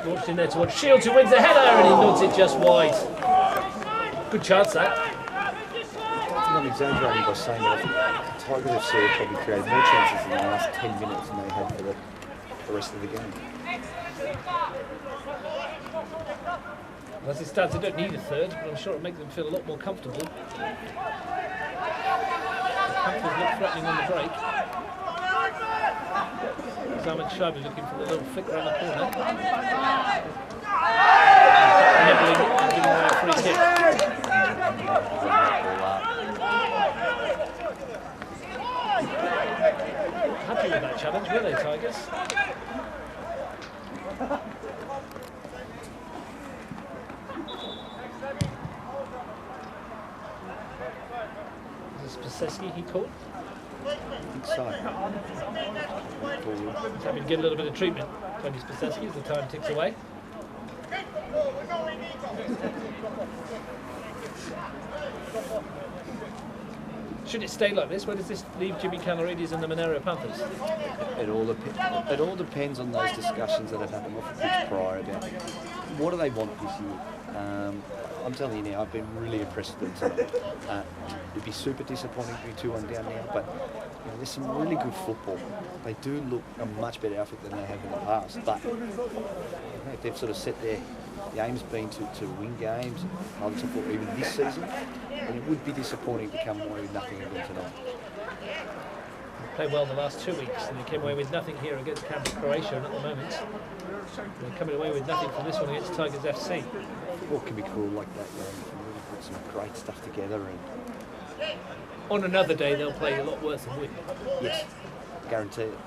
Launched in there towards Shields, who wins the header, and he nods it just wide. Good chance, that. I'm not exaggerating by saying that the Tigers FC have probably created more chances in the last 10 minutes than they had for the rest of the game. As it stands, they don't need a third, but I'm sure it'll make them feel a lot more comfortable. The Panthers look threatening on the break. Ahmed Shabi looking for the little flick around the corner. Nibbling and giving away a free kick. Happy with that challenge, were they, Tigers? Is this Paseski he called? I think so. He's having to get a little bit of treatment. Tony Paseski as the time ticks away. Should it stay like this? Where does this leave Jimmy Calaridis and the Monaro Panthers? It all depends on those discussions that have happened off the pitch prior about what do they want this year. I'm telling you now, I've been really impressed with them tonight. It'd be super disappointing to be 2-1 down now, but you know, there's some really good football. They do look a much better outfit than they have in the past, but you know, they've sort of set the aim's been to win games, other football even this season, and it would be disappointing to come away with nothing again tonight. They played well the last 2 weeks, and they came away with nothing here against Croatia, and at the moment they're coming away with nothing from this one against Tigers FC. Football can be cool like that, you know, you can really put some great stuff together, and on another day they'll play a lot worse than win. yes, guarantee it.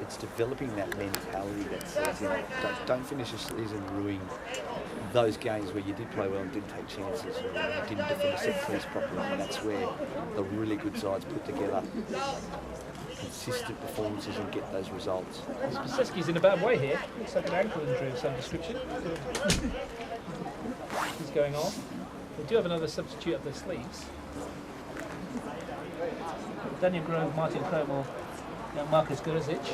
It's developing that mentality that says, you know, don't finish a season ruining those games where you did play well and didn't take chances, or you didn't defend a set piece properly, and that's where the really good sides put together consistent performances and get those results. Paseski's in a bad way here. Looks like an ankle injury of some description. He's going on. They do have another substitute up their sleeves. Daniel Grove, Martin Cromwell, Marcus Gurzic.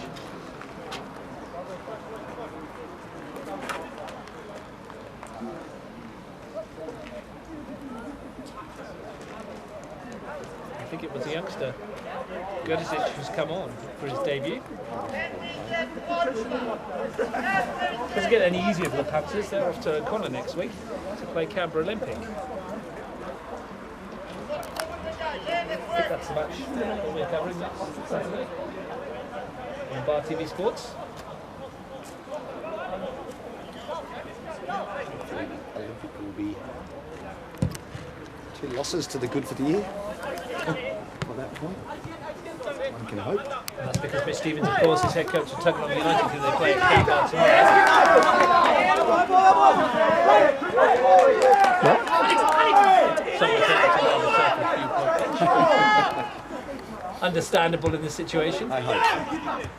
I think it was the youngster Gurzic who's come on for his debut. Doesn't get any easier for the Panthers. They're off to Connor next week to play Canberra Olympic. I think that's the match that we're covering next Saturday on Bar TV Sports. Olympic will be 2 losses to the good for the year by that point. One can hope. And that's because Mitch Stevens, of course, is head coach of Tuggeranong United, who they play at K-Bar tomorrow. Understandable in this situation. I hope so.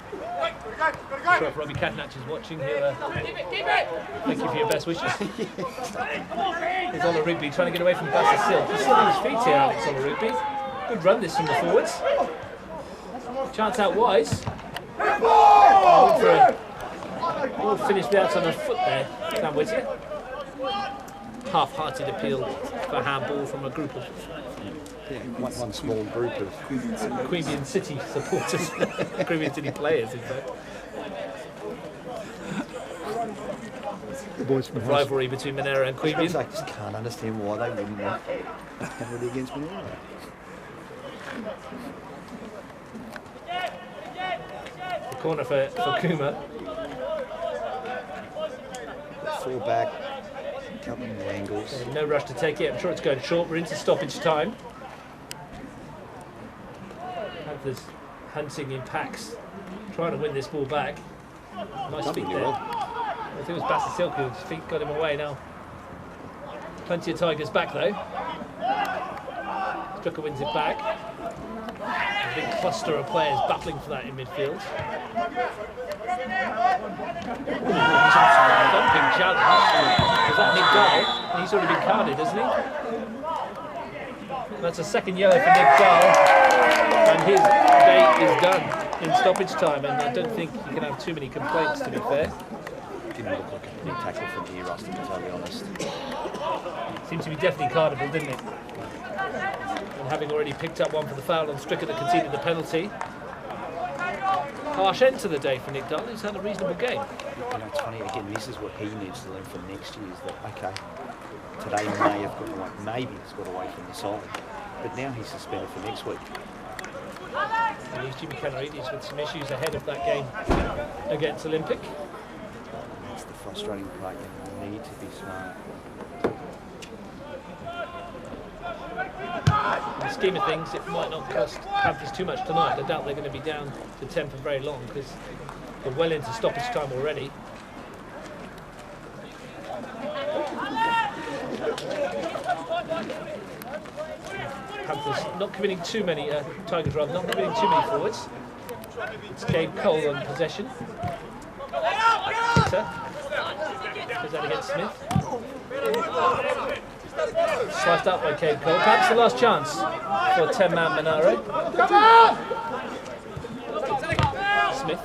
I'm sure if Robbie Catanach is watching, he'll thank you for your best wishes. There's Ola Rigby trying to get away from Bassett-Sill. He's still on his feet here, Alex Ola Rigby. Good run this from the forwards. Chance out wide. All finished out on a foot there, Sam Whittier. Half-hearted appeal for handball from a group of One small group of Queanbeyan City supporters, Queanbeyan City players, in fact. the boys from Rivalry between Monaro and Queanbeyan. I just can't understand why they wouldn't want a penalty against Monaro. The corner for Cooma. 4 back, couple of angles. No rush to take it. I'm sure it's going short. We're into stoppage time. Panthers hunting in packs, trying to win this ball back. Nice feet there. I think it was Bassett-Sill whose feet got him away now. Plenty of Tigers back though. Stricker wins it back. A big cluster of players battling for that in midfield. Thumping challenge. Is that Nick Dahl? He's already been carded, hasn't he? That's a second yellow for Nick Dahl. And his day is done in stoppage time, and I don't think you can have too many complaints, to be fair. Didn't look like a big tackle from here, Rusty, to be totally honest. Seems to be definitely cardable, didn't it? And having already picked up one for the foul on Stricker that conceded the penalty. Harsh end to the day for Nick Dahl, who's had a reasonable game. You know, it's funny, again, this is what he needs to learn for next year, is that, okay, today may have got away, maybe he's got away from the side, but now he's suspended for next week. And here's Jimmy Canarides with some issues ahead of that game against Olympic. That's the frustrating part, you need to be smart. In the scheme of things, it might not cost Panthers too much tonight. I doubt they're going to be down to 10 for very long, because they're well into stoppage time already. Panthers not committing too many, Tigers rather, not committing too many forwards. It's Gabe Cole on possession. Hitter. Goes that against Smith. Sliced out by Gabe Cole. Perhaps the last chance for 10-man Monaro. Smith.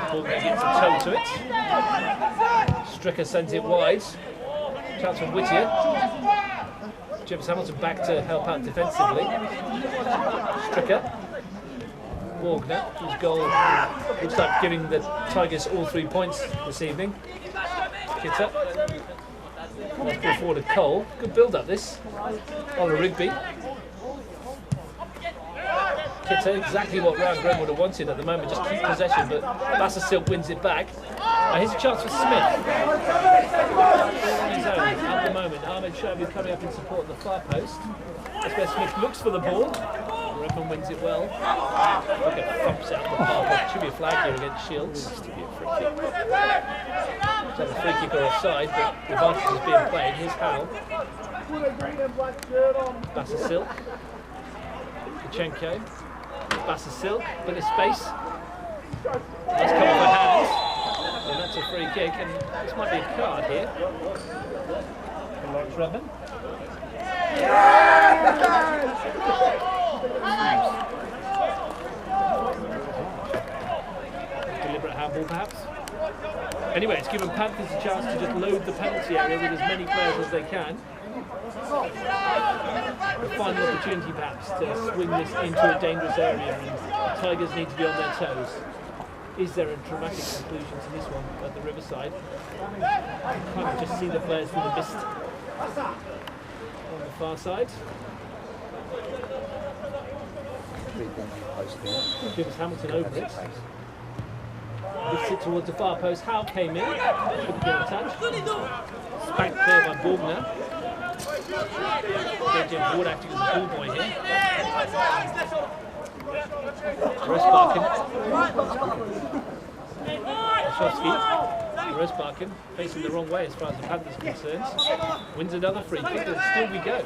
Borgner gets a toe to it. Stricker sends it wide. Chance for Whittier. James Hamilton back to help out defensively. Stricker. Borgner, whose goal looks like giving the Tigers all 3 points this evening. Gets up. Let's go forward to Cole. Good build up this. On a Rigby. Kitter, exactly what Ryan Graham would have wanted at the moment, just keep possession, but Vassar Silk wins it back. Here's a chance for Smith. His own at the moment. Ahmed Shabi coming up in support of the far post. That's where Smith looks for the ball. Redmond wins it well. Look at thumps out the ball. Should be a flag here against Shields. Has to be a free kick. So the free kick or offside, but the advantage is being played. Here's Howell. Vassar Silk. Kachenko. Vassar Silk, bit of space. That's come off a hand. And that's a free kick, and this might be a card here. For Lawrence Redmond. Deliberate handball, perhaps. Anyway, it's given Panthers a chance to just load the penalty area with as many players as they can. A final opportunity, perhaps, to swing this into a dangerous area, and the Tigers need to be on their toes. Is there a dramatic conclusion to this one at the Riverside? You can't just see the players through the mist on the far side. James Hamilton over it. Lifts it towards the far post. Howe came in. Couldn't get a touch. Spanked clear by Borgner. James Ward acting as a ball boy here. Rosbarkin. Rosbarkin facing the wrong way as far as the Panthers are concerned. Wins another free kick, and still we go.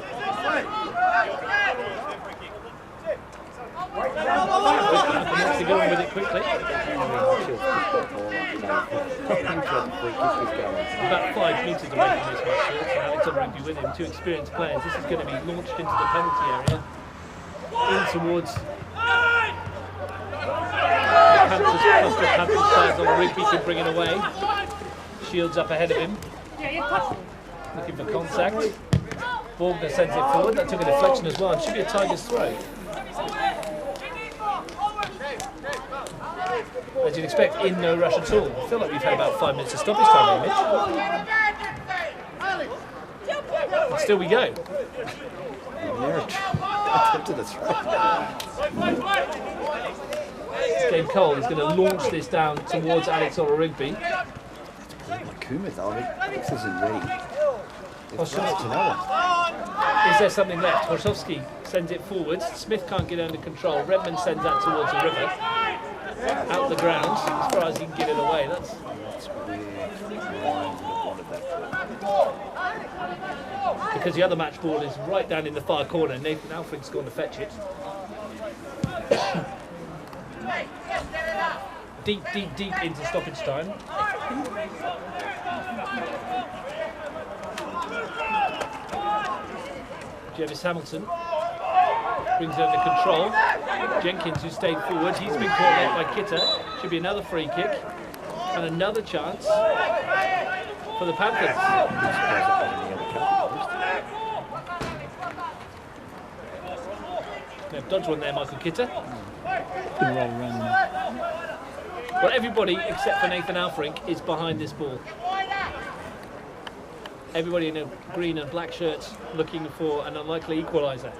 Wants to go on with it quickly. About 5 metres away from this match, so Alex Rigby with him, 2 experienced players. This is going to be launched into the penalty area. In towards the Panthers, cluster of Panthers players on Rigby can bring it away. Shields up ahead of him. Looking for contact. Borgner sends it forward. That took a deflection as well. It should be a Tigers throw. As you'd expect, in no rush at all. I feel like we've had about 5 minutes of stoppage time here, Mitch. And still we go. Gabe Cole is going to launch this down towards Alex Rigby. Cooma though, I mean, this isn't ready. It's to no one. Is there something left? Horsovsky sends it forwards. Smith can't get under control. Redmond sends that towards the river. Out the ground, as far as he can get it away. That's where Ryan would have wanted that. because the other match ball is right down in the far corner. Nathan Alfred's going to fetch it. Deep into stoppage time. Jervis Hamilton brings it under control. Jenkins, who stayed forward, he's been caught late by Kitter. Should be another free kick and another chance for the Panthers. They've dodged one there, Michael Kitter. Good roll around. Well, everybody except for Nathan Alfrink is behind this ball. Everybody in a green and black shirts looking for an unlikely equaliser.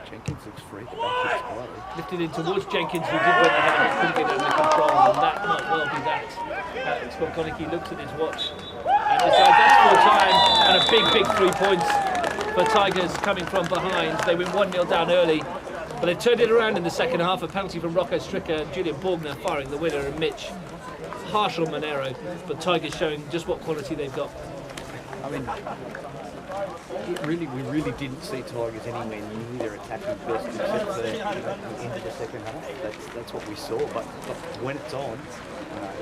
Jenkins looks free, the back looks quietly. Lifted in towards Jenkins, who did win the header, but couldn't get it under control, and that might well be that. Scott Connicky looks at his watch and decides that's full time, and a big 3 points for Tigers coming from behind. They win 1-0 down early, but they turned it around in the second half. A penalty from Rocco Stricker, Julian Borgner firing the winner, and Mitch harsh on Monaro, but Tigers showing just what quality they've got. I mean, we really didn't see Tigers anywhere near their attacking best except for the end of the second half. That's what we saw, but when it's on,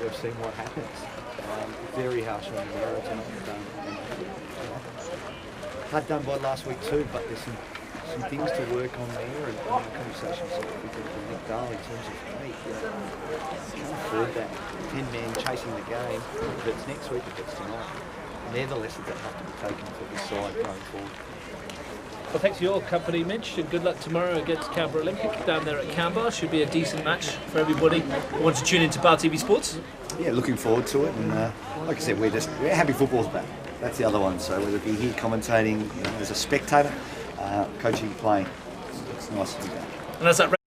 we've seen what happens. Very harsh on Monaro tonight. Hard done by last week too, but there's some things to work on there, and conversations with Nick Dahl in terms of, hey, can't afford that 10-man chasing the game. If it's next week, if it's tonight, and they're the lessons that have to be taken for this side going forward. Well, thanks for your company, Mitch, and good luck tomorrow against Canberra Olympic down there at Canberra. Should be a decent match for everybody who wants to tune into Bar TV Sports. Yeah, looking forward to it, and like I said, we're happy football's back. That's the other one. So whether it be here commentating, as a spectator, coaching, playing, it's nice to be back. And that's that.